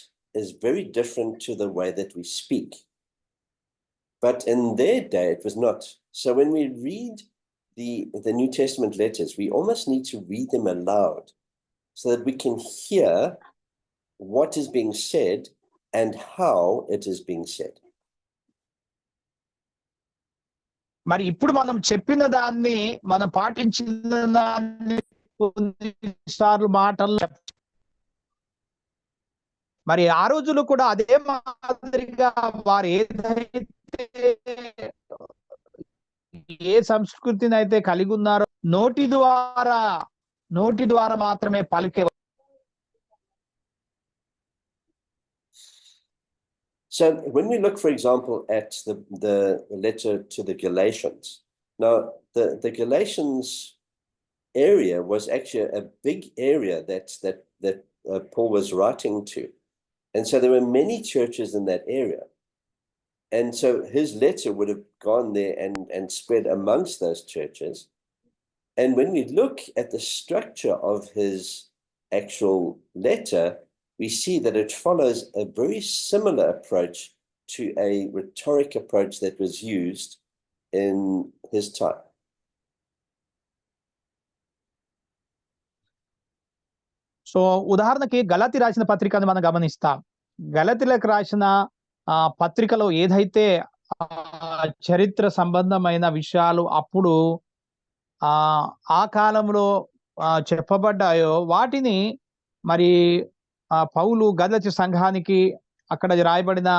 [SPEAKER 2] is very different to the way that we speak. But in their day, it was not. So when we read the New Testament letters, we almost need to read them aloud so that we can hear what is being said and how it is being said.
[SPEAKER 1] మరి ఇప్పుడు మనం చెప్పిన దాన్ని మనం పాటించిన దాన్ని కొన్నిసార్లు మాటలు మరి ఆ రోజులు కూడా అదే మాదిరిగా వారు ఏదైతే ఏ సంస్కృతిని అయితే కలిగి ఉన్నారో నోటి ద్వారా మాత్రమే పలికే.
[SPEAKER 2] So when we look, for example, at the letter to the Galatians, now the Galatians area was actually a big area that Paul was writing to. And so there were many churches in that area. And so his letter would have gone there and spread amongst those churches. And when we look at the structure of his actual letter, we see that it follows a very similar approach to a rhetoric approach that was used in his time.
[SPEAKER 1] So ఉదాహరణకి గలతీ రాసిన పత్రికను మనం గమనిస్తాం. గలతీలకు రాసిన పత్రికలో ఏదైతే చరిత్ర సంబంధమైన విషయాలు అప్పుడు ఆ కాలంలో చెప్పబడ్డాయో వాటిని మరి పౌలు గలతీ సంఘానికి అక్కడ రాయబడిన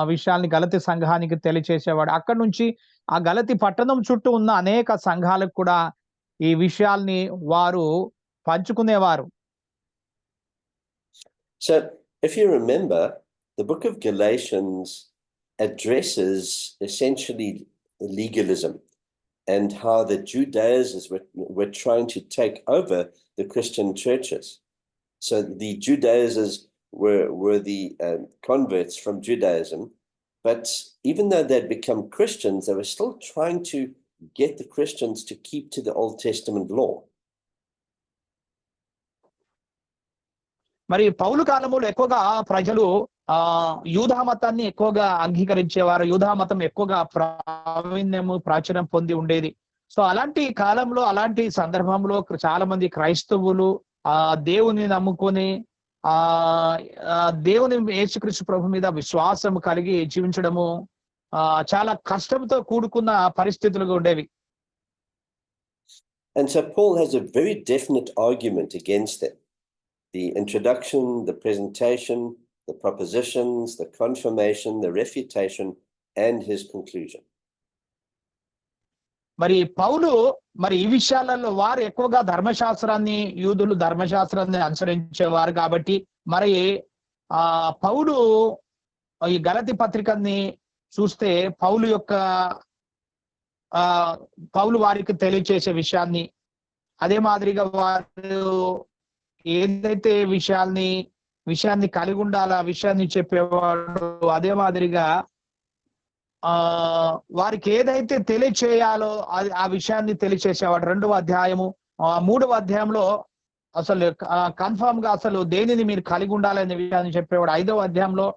[SPEAKER 1] విషయాల్ని గలతీ సంఘానికి తెలియచేసేవాడు. అక్కడ నుంచి ఆ గలతీ పట్టణం చుట్టూ ఉన్న అనేక సంఘాలకు కూడా ఈ విషయాల్ని వారు పంచుకునేవారు.
[SPEAKER 2] So if you remember, the book of Galatians addresses essentially legalism and how the Judaizers were trying to take over the Christian churches. So the Judaizers were the converts from Judaism, but even though they'd become Christians, they were still trying to get the Christians to keep to the Old Testament law.
[SPEAKER 1] మరి పౌలు కాలములో ఎక్కువగా ప్రజలు యూదా మతాన్ని ఎక్కువగా అంగీకరించేవారు. యూదా మతం ఎక్కువగా ప్రాచుర్యం పొంది ఉండేది. సో అలాంటి కాలంలో అలాంటి సందర్భంలో చాలా మంది క్రైస్తవులు దేవుని నమ్ముకొని దేవుని యేసుక్రీస్తు ప్రభు మీద విశ్వాసం కలిగి జీవించడము చాలా కష్టంతో కూడుకున్న పరిస్థితులుగా ఉండేవి.
[SPEAKER 2] And so Paul has a very definite argument against them. The introduction, the presentation, the propositions, the confirmation, the refutation, and his conclusion.
[SPEAKER 1] మరి పౌలు మరి ఈ విషయాలలో వారు ఎక్కువగా ధర్మశాస్త్రాన్ని యూదులు ధర్మశాస్త్రాన్ని అనుసరించేవారు కాబట్టి మరి పౌలు ఈ గలతీ పత్రికని చూస్తే పౌలు వారికి తెలియచేసే విషయాన్ని అదే మాదిరిగా వారు ఏదైతే విషయాన్ని కలిగి ఉండాలా విషయాన్ని చెప్పేవాడు అదే మాదిరిగా వారికి ఏదైతే తెలియచేయాలో ఆ విషయాన్ని తెలియచేసేవాడు. 2వ అధ్యాయము 3వ అధ్యాయంలో అసలు కన్ఫర్మ్ గా అసలు దేనిని మీరు కలిగి ఉండాలనే విషయాన్ని చెప్పేవాడు. 5వ అధ్యాయంలో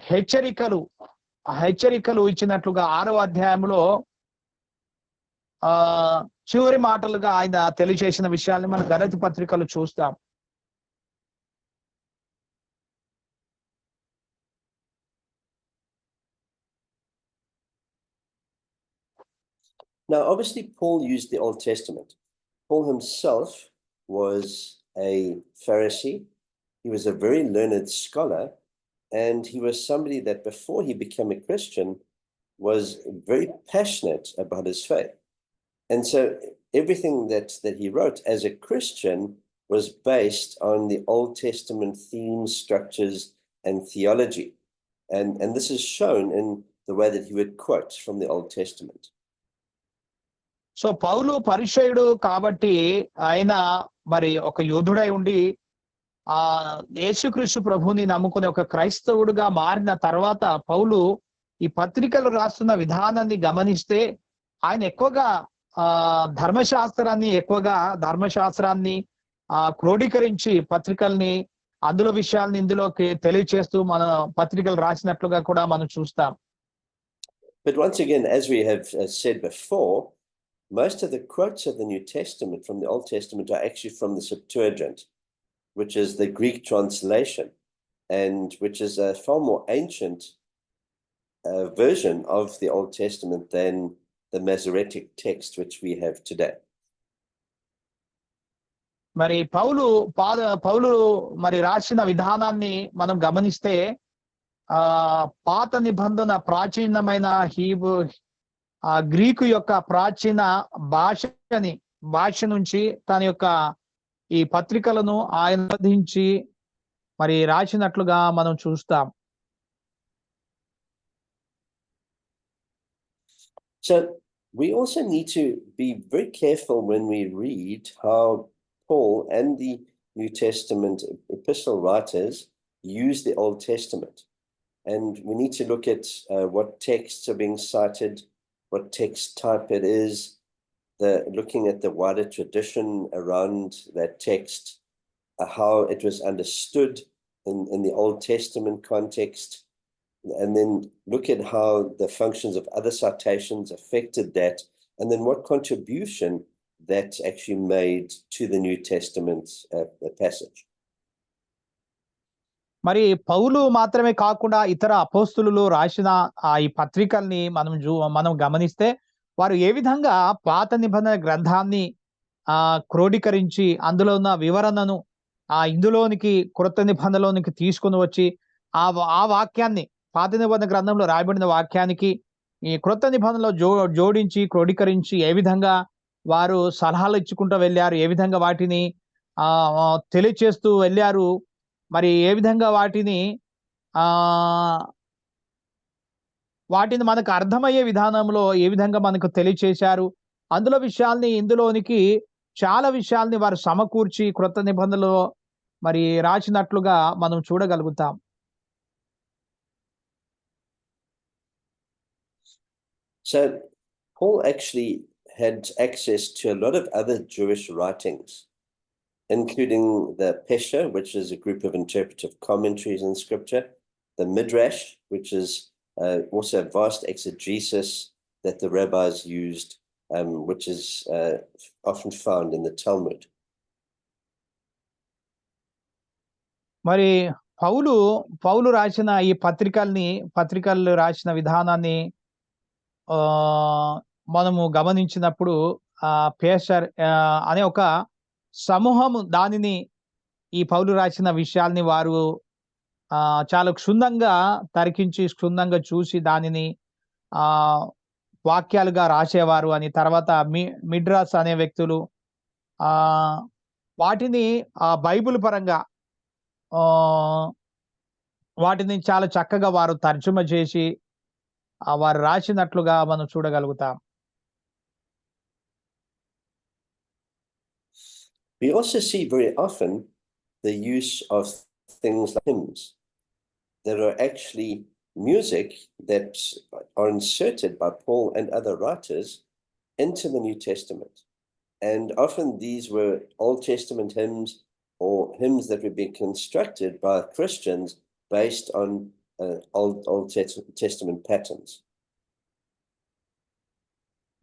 [SPEAKER 1] హెచ్చరికలు ఇచ్చినట్లుగా 6వ అధ్యాయంలో చివరి మాటలుగా ఆయన తెలియచేసిన విషయాల్ని మన గలతీ పత్రికలు చూస్తాం.
[SPEAKER 2] Now, obviously, Paul used the Old Testament. Paul himself was a Pharisee. He was a very learned scholar, and he was somebody that before he became a Christian was very passionate about his faith. And so everything that he wrote as a Christian was based on the Old Testament themes, structures, and theology. And this is shown in the way that he would quote from the Old Testament.
[SPEAKER 1] So పౌలు పరిచయుడు కాబట్టి ఆయన మరి ఒక యోధుడై ఉండి ఆ యేసుక్రీస్తు ప్రభుని నమ్ముకునే ఒక క్రైస్తవుడుగా మారిన తర్వాత పౌలు ఈ పత్రికలు రాస్తున్న విధానాన్ని గమనిస్తే ఆయన ఎక్కువగా ధర్మశాస్త్రాన్ని క్రోడీకరించి పత్రికల్ని అందులో విషయాల్ని ఇందులోకి తెలియచేస్తూ మన పత్రికలు రాసినట్లుగా కూడా మనం చూస్తాం.
[SPEAKER 2] But once again, as we have said before, most of the quotes of the New Testament from the Old Testament are actually from the Septuagint, which is the Greek translation, and which is a far more ancient version of the Old Testament than the Masoretic text which we have today.
[SPEAKER 1] మరి పౌలు మరి రాసిన విధానాన్ని మనం గమనిస్తే పాత నిబంధన ప్రాచీనమైన Greek యొక్క ప్రాచీన భాష నుంచి తన యొక్క ఈ పత్రికలను ఆయన అనువదించి మరి రాసినట్లుగా మనం చూస్తాం.
[SPEAKER 2] So we also need to be very careful when we read how Paul and the New Testament epistle writers use the Old Testament. And we need to look at what texts are being cited, what text type it is, looking at the wider tradition around that text, how it was understood in the Old Testament context, and then look at how the functions of other citations affected that, and then what contribution that actually made to the New Testament passage.
[SPEAKER 1] మరి పౌలు మాత్రమే కాకుండా ఇతర అపోస్తులు రాసిన ఈ పత్రికల్ని మనం గమనిస్తే వారు ఏ విధంగా పాత నిబంధన గ్రంథాన్ని క్రోడీకరించి అందులో ఉన్న వివరణను ఇందులోనికి క్రొత్త నిబంధనలోనికి తీసుకుని వచ్చి ఆ వాక్యాన్ని పాత నిబంధన గ్రంథంలో రాయబడిన వాక్యానికి ఈ క్రొత్త నిబంధనలో జోడించి క్రోడీకరించి ఏ విధంగా వారు సలహాలు ఇచ్చుకుంటూ వెళ్ళారు, ఏ విధంగా వాటిని తెలియచేస్తూ వెళ్ళారు, మరి ఏ విధంగా వాటిని మనకు అర్థమయ్యే విధానంలో ఏ విధంగా మనకు తెలియచేశారు, అందులో విషయాల్ని ఇందులోనికి చాలా విషయాల్ని వారు సమకూర్చి క్రొత్త నిబంధనలో మరి రాసినట్లుగా మనం చూడగలుగుతాం.
[SPEAKER 2] So Paul actually had access to a lot of other Jewish writings, including the Pesha, which is a group of interpretive commentaries in Scripture, the Midrash, which is also a vast exegesis that the rabbis used, which is often found in the Talmud.
[SPEAKER 1] మరి పౌలు రాసిన ఈ పత్రికలు రాసిన విధానాన్ని మనము గమనించినప్పుడు పేషర్ అనే ఒక సమూహము దానిని ఈ పౌలు రాసిన విషయాల్ని వారు చాలా క్షుణ్ణంగా తరికించి క్షుణ్ణంగా చూసి దానిని వాక్యాలుగా రాసేవారు అని, తర్వాత మిడ్రాస్ అనే వ్యక్తులు వాటిని బైబిల్ పరంగా వాటిని చాలా చక్కగా వారు తర్జుమా చేసి వారు రాసినట్లుగా మనం చూడగలుగుతాం.
[SPEAKER 2] We also see very often the use of things like hymns. There are actually music that are inserted by Paul and other writers into the New Testament. And often these were Old Testament hymns or hymns that were being constructed by Christians based on Old Testament patterns.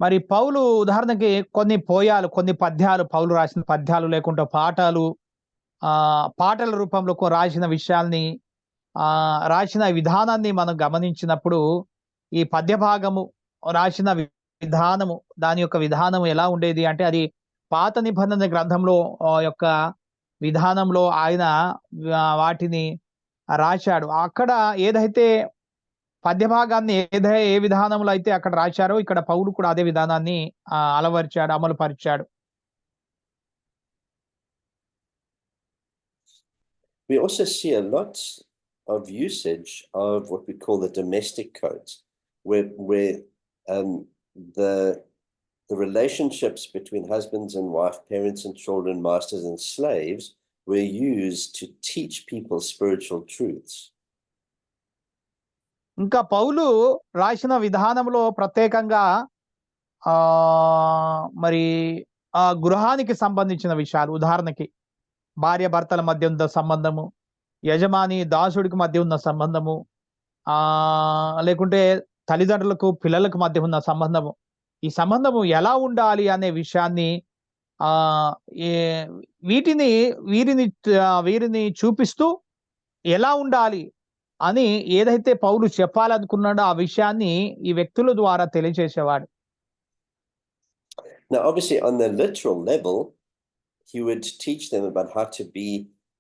[SPEAKER 1] మరి పౌలు ఉదాహరణకి కొన్ని పద్యాలు పౌలు రాసిన పద్యాలు లేకుంటే పాటల రూపంలో రాసిన విషయాల్ని రాసిన విధానాన్ని మనం గమనించినప్పుడు ఈ పద్య భాగము రాసిన విధానము, దాని యొక్క విధానం ఎలా ఉండేది అంటే అది పాత నిబంధన గ్రంథంలో యొక్క విధానంలో ఆయన వాటిని రాశాడు. అక్కడ ఏదైతే పద్య భాగాన్ని ఏ విధానంలో అయితే అక్కడ రాశారో ఇక్కడ పౌలు కూడా అదే విధానాన్ని అలవరిచాడు, అమలు పరిచాడు.
[SPEAKER 2] We also see a lot of usage of what we call the domestic codes, where the relationships between husbands and wife, parents and children, masters and slaves were used to teach people spiritual truths.
[SPEAKER 1] ఇంకా పౌలు రాసిన విధానంలో ప్రత్యేకంగా మరి గృహానికి సంబంధించిన విషయాలు, ఉదాహరణకి భార్య భర్తల మధ్య ఉన్న సంబంధము, యజమాని దాసుడికి మధ్య ఉన్న సంబంధము, లేకుంటే తల్లిదండ్రులకు పిల్లలకు మధ్య ఉన్న సంబంధము, ఈ సంబంధము ఎలా ఉండాలి అనే విషయాన్ని వీరిని చూపిస్తూ ఎలా ఉండాలి అని ఏదైతే పౌలు చెప్పాలనుకున్నాడో ఆ విషయాన్ని ఈ వ్యక్తుల ద్వారా తెలియజేసేవాడు.
[SPEAKER 2] Now obviously on the literal level he would teach them about how to be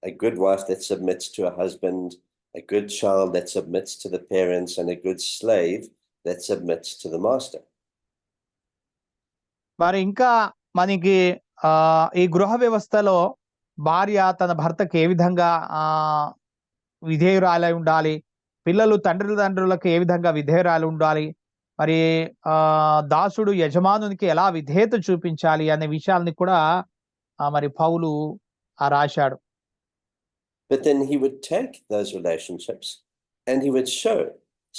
[SPEAKER 2] a good wife that submits to a husband, a good child that submits to the parents, and a good slave that submits to the master.
[SPEAKER 1] మరి ఇంకా మనకి ఈ గృహ వ్యవస్థలో భార్య తన భర్తకి ఏ విధంగా విధేయురాలై ఉండాలి, పిల్లలు తండ్రులకు ఏ విధంగా విధేయురాలు ఉండాలి, మరి దాసుడు యజమానునికి ఎలా విధేయత చూపించాలి అనే విషయాల్ని కూడా మరి పౌలు రాశాడు.
[SPEAKER 2] But then he would take those relationships and he would show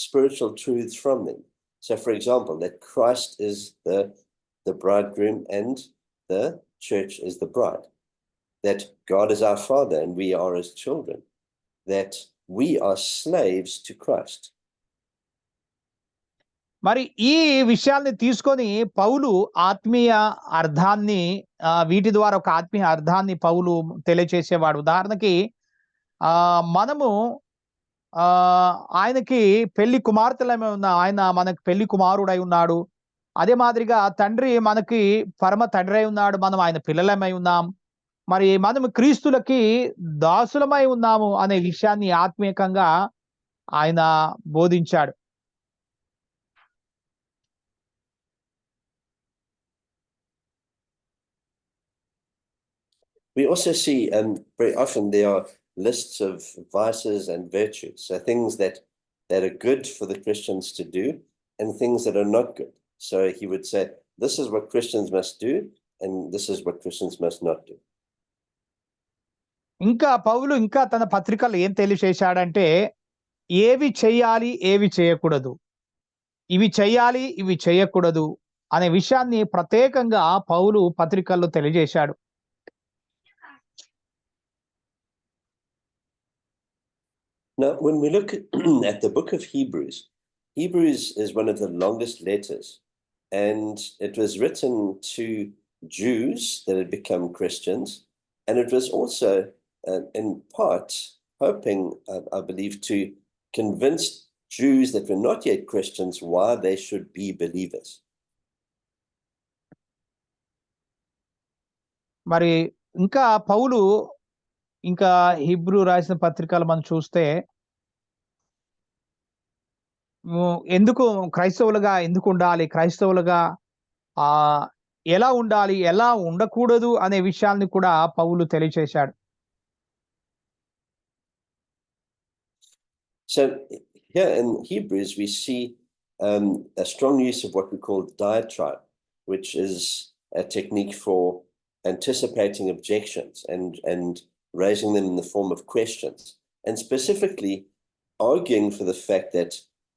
[SPEAKER 2] spiritual truths from them. So for example, that Christ is the bridegroom and the church is the bride. That God is our Father and we are his children. That we are slaves to Christ.
[SPEAKER 1] మరి ఈ విషయాల్ని తీసుకొని పౌలు ఆత్మీయ అర్థాన్ని వీటి ద్వారా ఒక ఆత్మీయ అర్థాన్ని పౌలు తెలియచేసేవాడు. ఉదాహరణకి మనము ఆయనకి పెళ్లి కుమార్తెలమే ఉన్నా, ఆయన మనకు పెళ్లి కుమారుడై ఉన్నాడు. అదే మాదిరిగా తండ్రి మనకి పరమ తండ్రి అయి ఉన్నాడు, మనం ఆయన పిల్లలమై ఉన్నాం. మరి మనము క్రీస్తులకి దాసులమై ఉన్నాము అనే విషయాన్ని ఆత్మీయంగా ఆయన బోధించాడు.
[SPEAKER 2] We also see very often there are lists of vices and virtues, so things that are good for the Christians to do and things that are not good. So he would say, this is what Christians must do and this is what Christians must not do.
[SPEAKER 1] ఇంకా పౌలు ఇంకా తన పత్రికలు ఏం తెలియచేశాడంటే ఏవి చేయాలి ఏవి చేయకూడదు, ఇవి చేయాలి ఇవి చేయకూడదు అనే విషయాన్ని ప్రత్యేకంగా పౌలు పత్రికల్లో తెలియజేశాడు.
[SPEAKER 2] Now, when we look at the book of Hebrews, Hebrews is one of the longest letters, and it was written to Jews that had become Christians, and it was also in part hoping, I believe, to convince Jews that were not yet Christians why they should be believers.
[SPEAKER 1] మరి ఇంకా పౌలు ఇంకా Hebrew రాసిన పత్రికలు మనం చూస్తే ఎందుకు క్రైస్తవులుగా ఎందుకు ఉండాలి, క్రైస్తవులుగా ఎలా ఉండాలి ఎలా ఉండకూడదు అనే విషయాన్ని కూడా పౌలు తెలియచేశాడు.
[SPEAKER 2] So here in Hebrews we see a strong use of what we call diatribe, which is a technique for anticipating objections and raising them in the form of questions, and specifically arguing for the fact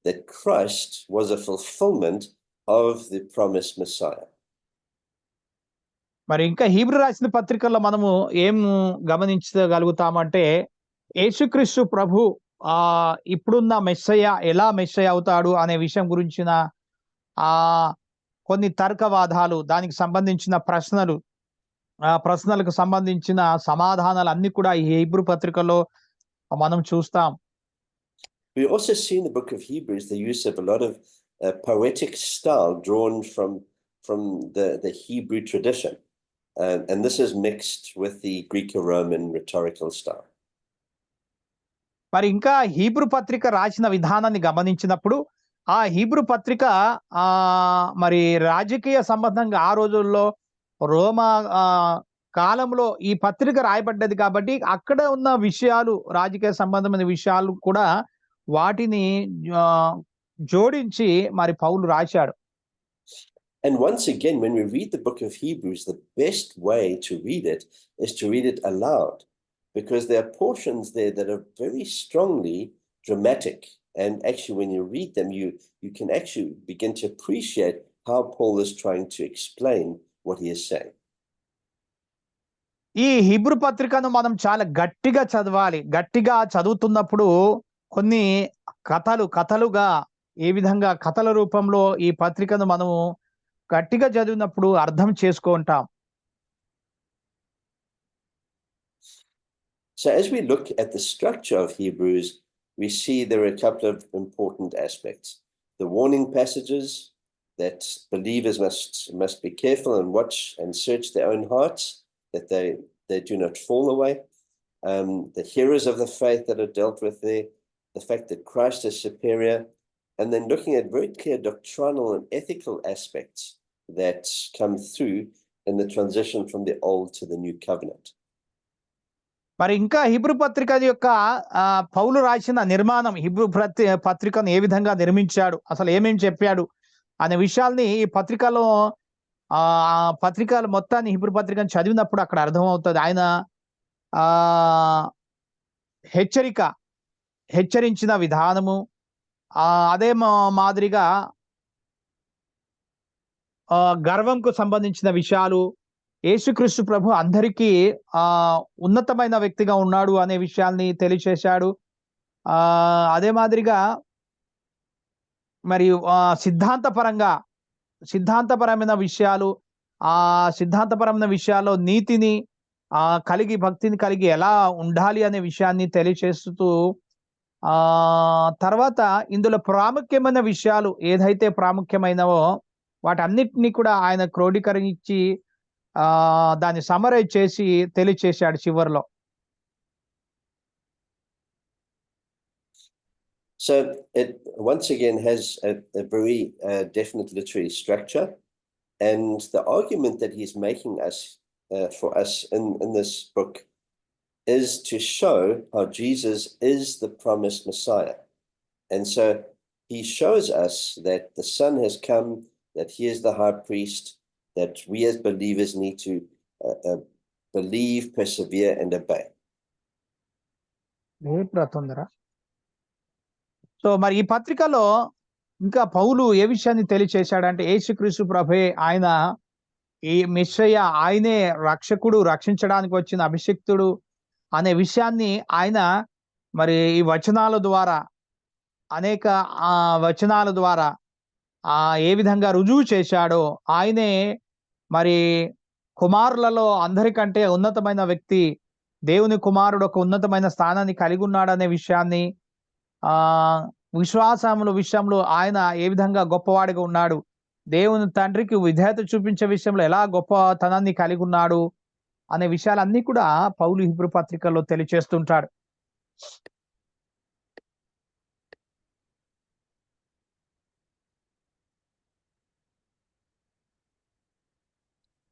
[SPEAKER 2] that Christ was a fulfillment of the promised Messiah.
[SPEAKER 1] మరి ఇంకా Hebrew రాసిన పత్రికల్లో మనము ఏం గమనించగలుగుతామంటే యేసుక్రీస్తు ప్రభు ఇప్పుడున్న మెస్సయ్య ఎలా మెస్సయ్య అవుతాడు అనే విషయం గురించిన కొన్ని తర్కవాదాలు, దానికి సంబంధించిన ప్రశ్నలకు సంబంధించిన సమాధానాలు అన్ని కూడా ఈ హీబ్రూ పత్రికలో మనం చూస్తాం.
[SPEAKER 2] We also see in the book of Hebrews the use of a lot of poetic style drawn from the Hebrew tradition. And this is mixed with the Greco-Roman rhetorical style.
[SPEAKER 1] మరి ఇంకా Hebrew పత్రిక రాసిన విధానాన్ని గమనించినప్పుడు ఆ Hebrew పత్రిక మరి రాజకీయ సంబంధంగా ఆ రోజుల్లో రోమా కాలంలో ఈ పత్రిక రాయబడ్డది కాబట్టి అక్కడ ఉన్న విషయాలు రాజకీయ సంబంధమైన విషయాలు కూడా వాటిని జోడించి మరి పౌలు రాశాడు.
[SPEAKER 2] And once again, when we read the book of Hebrews, the best way to read it is to read it aloud, because there are portions there that are very strongly dramatic. And actually, when you read them, you can actually begin to appreciate how Paul is trying to explain what he is saying.
[SPEAKER 1] ఈ Hebrew పత్రికను మనం చాలా గట్టిగా చదవాలి. గట్టిగా చదువుతున్నప్పుడు కొన్ని కథలుగా ఏ విధంగా కథల రూపంలో ఈ పత్రికను మనము గట్టిగా చదివినప్పుడు అర్థం చేసుకుంటాం.
[SPEAKER 2] So as we look at the structure of Hebrews, we see there are a couple of important aspects. The warning passages that believers must be careful and watch and search their own hearts, that they do not fall away. The heroes of the faith that are dealt with there, the fact that Christ is superior, and then looking at very clear doctrinal and ethical aspects that come through in the transition from the old to the new covenant.
[SPEAKER 1] మరి ఇంకా Hebrew పత్రిక యొక్క పౌలు రాసిన నిర్మాణం, Hebrew పత్రికను ఏ విధంగా నిర్మించాడు, అసలు ఏమేమి చెప్పాడు అనే విషయాల్ని ఈ పత్రికలు మొత్తాన్ని హీబ్రూ పత్రికను చదివినప్పుడు అక్కడ అర్థమవుతుంది. ఆయన హెచ్చరించిన విధానము, అదే మాదిరిగా గర్వంకు సంబంధించిన విషయాలు, యేసుక్రీస్తు ప్రభు అందరికీ ఉన్నతమైన వ్యక్తిగా ఉన్నాడు అనే విషయాల్ని తెలియచేశాడు. అదే మాదిరిగా మరియు సిద్ధాంతపరమైన విషయాలు, సిద్ధాంతపరమైన విషయాల్లో నీతిని కలిగి భక్తిని కలిగి ఎలా ఉండాలి అనే విషయాన్ని తెలియచేస్తూ తర్వాత ఇందులో ప్రాముఖ్యమైన విషయాలు ఏదైతే ప్రాముఖ్యమైనవో వాటన్నిటిని కూడా ఆయన క్రోడీకరించి దాన్ని సమరైజ్ చేసి తెలియచేశాడు చివరిలో.
[SPEAKER 2] So it once again has a very definite literary structure, and the argument that he's making for us in this book is to show how Jesus is the promised Messiah. And so he shows us that the Son has come, that he is the high priest, that we as believers need to believe, persevere, and obey.
[SPEAKER 1] So మరి ఈ పత్రికలో ఇంకా పౌలు ఏ విషయాన్ని తెలియచేశాడంటే యేసుక్రీస్తు ప్రభువే ఆయన ఈ మెస్సయ్య, ఆయనే రక్షకుడు, రక్షించడానికి వచ్చిన అభిషిక్తుడు అనే విషయాన్ని ఆయన మరి ఈ వచనాల ద్వారా, అనేక వచనాల ద్వారా ఏ విధంగా రుజువు చేశాడో, ఆయనే మరి కుమారులలో అందరికంటే ఉన్నతమైన వ్యక్తి, దేవుని కుమారుడు ఒక ఉన్నతమైన స్థానాన్ని కలిగి ఉన్నాడనే విషయాన్ని, విషయంలో ఆయన ఏ విధంగా గొప్పవాడిగా ఉన్నాడు, దేవుని తండ్రికి విధేయత చూపించే విషయంలో ఎలా గొప్పతనాన్ని కలిగి ఉన్నాడు అనే విషయాలన్నీ కూడా పౌలు హీబ్రూ పత్రికల్లో తెలియచేస్తుంటాడు.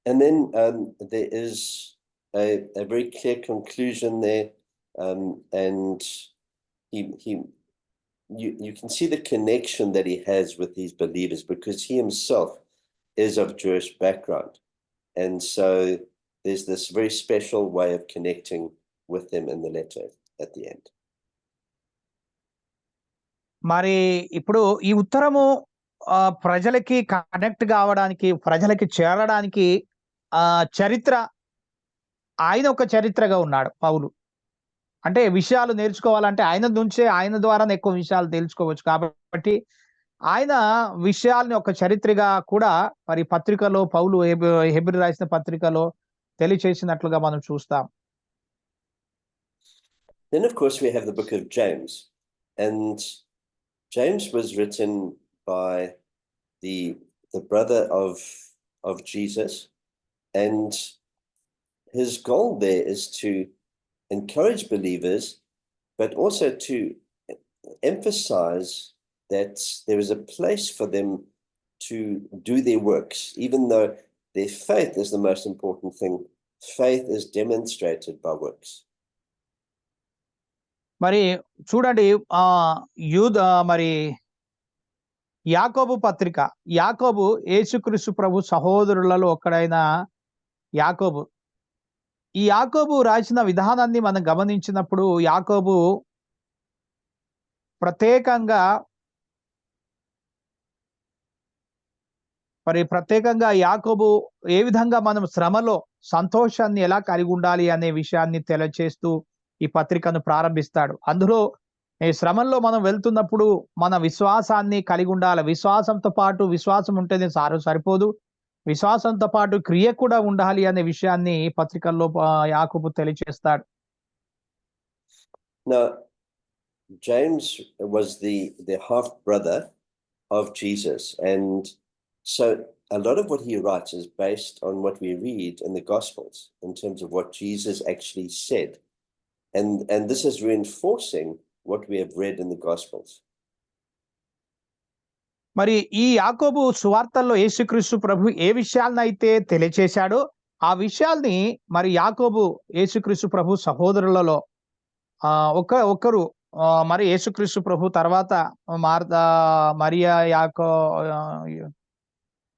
[SPEAKER 2] And then there is a very clear conclusion there, and you can see the connection that he has with these believers because he himself is of Jewish background, and so there's this very special way of connecting with them in the letter at the end.
[SPEAKER 1] మరి ఇప్పుడు ఈ ఉత్తరము ప్రజలకి connect కావడానికి, ప్రజలకి చేరడానికి చరిత్ర, ఆయన ఒక చరిత్రగా ఉన్నాడు పౌలు. అంటే విషయాలు నేర్చుకోవాలంటే ఆయన నుంచే, ఆయన ద్వారానే ఎక్కువ విషయాలు తెలుసుకోవచ్చు. కాబట్టి ఆయన విషయాల్ని ఒక చరిత్రగా కూడా మరి పత్రికలో పౌలు హెబ్రీ రాసిన పత్రికలో తెలియచేసినట్లుగా మనం చూస్తాం.
[SPEAKER 2] Then of course we have the book of James, and James was written by the brother of Jesus, and his goal there is to encourage believers, but also to emphasize that there is a place for them to do their works, even though their faith is the most important thing. Faith is demonstrated by works.
[SPEAKER 1] మరి చూడండి మరి యాకోబు పత్రిక, యాకోబు యేసుక్రీస్తు ప్రభు సహోదరులలో ఒకడైన యాకోబు. ఈ యాకోబు రాసిన విధానాన్ని మనం గమనించినప్పుడు యాకోబు ప్రత్యేకంగా యాకోబు ఏ విధంగా మనం శ్రమలో సంతోషాన్ని ఎలా కలిగి ఉండాలి అనే విషయాన్ని తెలియచేస్తూ ఈ పత్రికను ప్రారంభిస్తాడు. అందులో ఈ శ్రమల్లో మనం వెళ్తున్నప్పుడు మన విశ్వాసాన్ని కలిగి ఉండాలి. విశ్వాసంతో పాటు విశ్వాసం ఉంటేనే సరిపోదు, విశ్వాసంతో పాటు క్రియ కూడా ఉండాలి అనే విషయాన్ని పత్రికల్లో యాకోబు తెలియచేస్తాడు.
[SPEAKER 2] Now, James was the half brother of Jesus, and so a lot of what he writes is based on what we read in the Gospels in terms of what Jesus actually said, and this is reinforcing what we have read in the Gospels.
[SPEAKER 1] మరి ఈ యాకోబు సువార్తల్లో యేసుక్రీస్తు ప్రభు ఏ విషయాలనైతే తెలియచేశాడో ఆ విషయాల్ని మరి యాకోబు యేసుక్రీస్తు ప్రభు సహోదరులలో ఒకరు మరి యేసుక్రీస్తు ప్రభు తర్వాత మరియా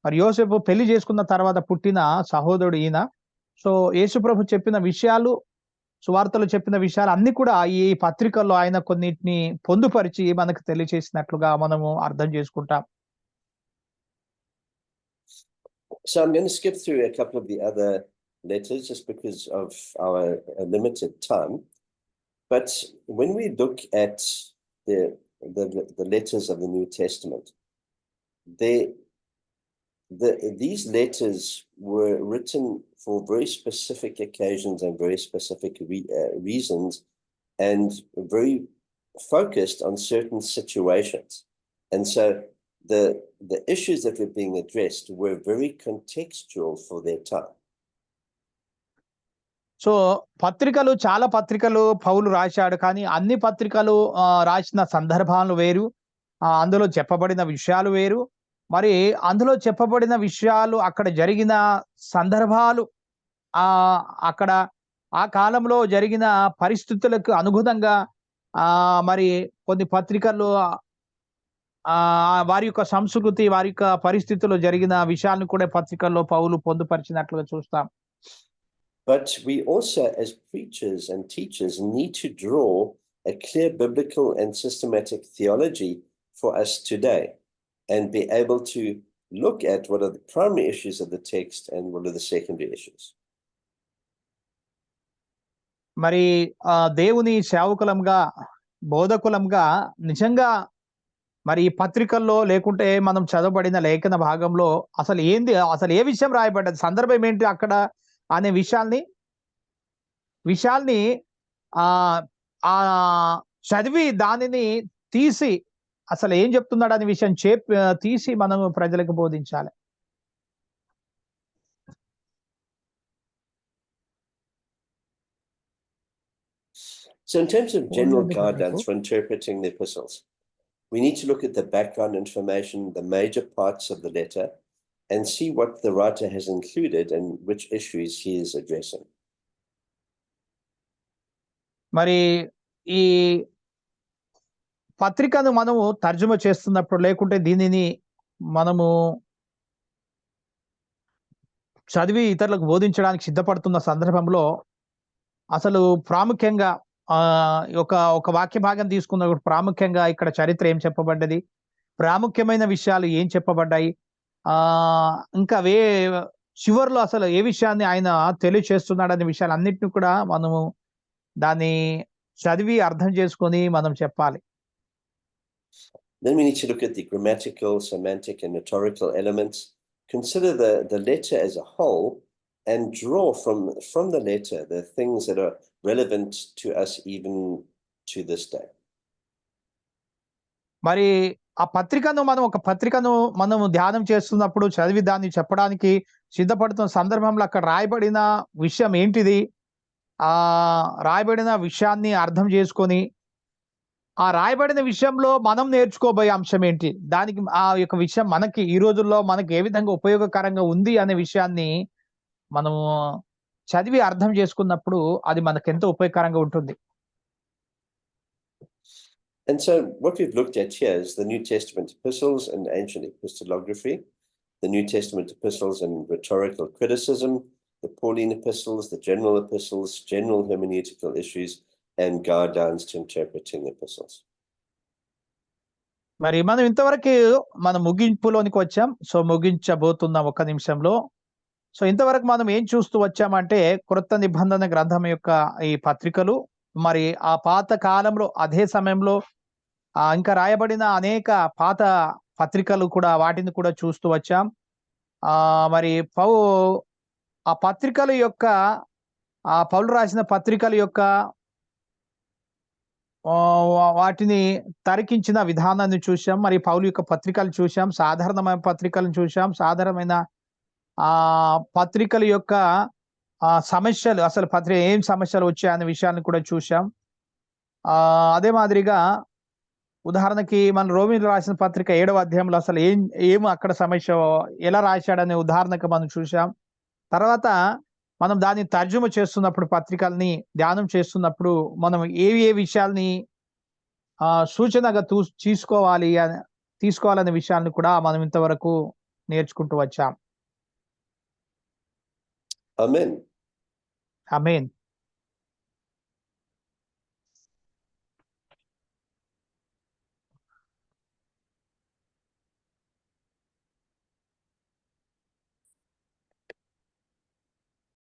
[SPEAKER 1] మరి యోసేపు పెళ్లి చేసుకున్న తర్వాత పుట్టిన సహోదరుడు ఈయన. సో యేసు ప్రభు చెప్పిన విషయాలు, సువార్తలు చెప్పిన విషయాలు అన్ని కూడా ఈ పత్రికల్లో ఆయన కొన్నిటిని పొందుపరిచి మనకు తెలియచేసినట్లుగా మనము అర్థం చేసుకుంటాం.
[SPEAKER 2] So I'm going to skip through a couple of the other letters just because of our limited time. But when we look at the letters of the New Testament, these letters were written for very specific occasions and very specific reasons, and very focused on certain situations. And so the issues that were being addressed were very contextual for their time.
[SPEAKER 1] So చాలా పత్రికలు పౌలు రాశాడు, కానీ అన్ని పత్రికలు రాసిన సందర్భాలు వేరు, అందులో చెప్పబడిన విషయాలు వేరు. మరి అందులో చెప్పబడిన విషయాలు అక్కడ జరిగిన సందర్భాలు అక్కడ ఆ కాలంలో జరిగిన పరిస్థితులకు అనుగుణంగా మరి కొన్ని పత్రికల్లో వారి యొక్క సంస్కృతి, వారి యొక్క పరిస్థితుల్లో జరిగిన విషయాలను కూడా పత్రికల్లో పౌలు పొందుపరిచినట్లుగా చూస్తాం.
[SPEAKER 2] But we also, as preachers and teachers, need to draw a clear biblical and systematic theology for us today, and be able to look at what are the primary issues of the text and what are the secondary issues.
[SPEAKER 1] మరి దేవుని సేవకులంగా, బోధకులంగా నిజంగా మరి ఈ పత్రికల్లో లేకుంటే మనం చదవబడిన లేఖన భాగంలో అసలు ఏ విషయం రాయబడ్డది, సందర్భం ఏంటి అక్కడ అనే విషయాల్ని చదివి దానిని తీసి అసలు ఏం చెప్తున్నాడు అనే విషయం తీసి మనం ప్రజలకు బోధించాలి.
[SPEAKER 2] So in terms of general guidelines for interpreting the epistles, we need to look at the background information, the major parts of the letter, and see what the writer has included and which issues he is addressing.
[SPEAKER 1] మరి ఈ పత్రికను మనము తర్జుమా చేస్తున్నప్పుడు లేకుంటే దీనిని మనము చదివి ఇతరులకు బోధించడానికి సిద్ధపడుతున్న సందర్భంలో అసలు ప్రాముఖ్యంగా ఒక వాక్య భాగం తీసుకున్నప్పుడు ప్రాముఖ్యంగా ఇక్కడ చరిత్ర ఏం చెప్పబడ్డది, ప్రాముఖ్యమైన విషయాలు ఏం చెప్పబడ్డాయి, ఇంకా చివరిలో అసలు ఏ విషయాన్ని ఆయన తెలియచేస్తున్నాడు అనే విషయాలు అన్నిటిని కూడా మనము దాన్ని చదివి అర్థం చేసుకొని మనం చెప్పాలి.
[SPEAKER 2] Then we need to look at the grammatical, semantic, and rhetorical elements. Consider the letter as a whole and draw from the letter the things that are relevant to us even to this day.
[SPEAKER 1] మరి ఆ పత్రికను ఒక పత్రికను మనం ధ్యానం చేస్తున్నప్పుడు చదివి దాన్ని చెప్పడానికి సిద్ధపడుతున్న సందర్భంలో అక్కడ రాయబడిన విషయం ఏంటిది? రాయబడిన విషయాన్ని అర్థం చేసుకొని, ఆ రాయబడిన విషయంలో మనం నేర్చుకోబోయే అంశం ఏంటి? దానికి ఆ యొక్క విషయం మనకి ఈ రోజుల్లో మనకి ఏ విధంగా ఉపయోగకరంగా ఉంది అనే విషయాన్ని మనము చదివి అర్థం చేసుకున్నప్పుడు అది మనకెంతో ఉపయోగకరంగా ఉంటుంది.
[SPEAKER 2] And so what we've looked at here is the New Testament epistles and ancient epistolography, the New Testament epistles and rhetorical criticism, the Pauline epistles, the general epistles, general hermeneutical issues, and guidelines to interpreting the epistles.
[SPEAKER 1] మరి మనం ఇంతవరకు మన ముగింపులోనికి వచ్చాం. So ముగించబోతున్నాం ఒక్క నిమిషంలో. So ఇంతవరకు మనం ఏం చూస్తూ వచ్చామంటే క్రొత్త నిబంధన గ్రంథం యొక్క ఈ పత్రికలు, మరి ఆ పాత కాలంలో అదే సమయంలో ఇంకా రాయబడిన అనేక పాత పత్రికలు కూడా వాటిని కూడా చూస్తూ వచ్చాం. మరి ఆ పత్రికల యొక్క పౌలు రాసిన పత్రికల యొక్క వాటిని తరికించిన విధానాన్ని చూసాం. మరి పౌలు యొక్క పత్రికలు చూసాం, సాధారణమైన పత్రికలను చూసాం, సాధారణమైన పత్రికల యొక్క సమస్యలు, అసలు ఏం సమస్యలు వచ్చాయనే విషయాన్ని కూడా చూసాం. అదే మాదిరిగా ఉదాహరణకి మన రోమీయులకు రాసిన పత్రిక 7వ అధ్యాయంలో అసలు ఏం అక్కడ సమస్య ఎలా రాశాడనే ఉదాహరణకు మనం చూసాం. తర్వాత మనం దాన్ని తర్జుమ చేస్తున్నప్పుడు, పత్రికల్ని ధ్యానం చేస్తున్నప్పుడు మనం ఏ విషయాల్ని సూచనగా తీసుకోవాలనే విషయాన్ని కూడా మనం ఇంతవరకు నేర్చుకుంటూ వచ్చాం.
[SPEAKER 2] Amen.
[SPEAKER 1] ఆమేన్.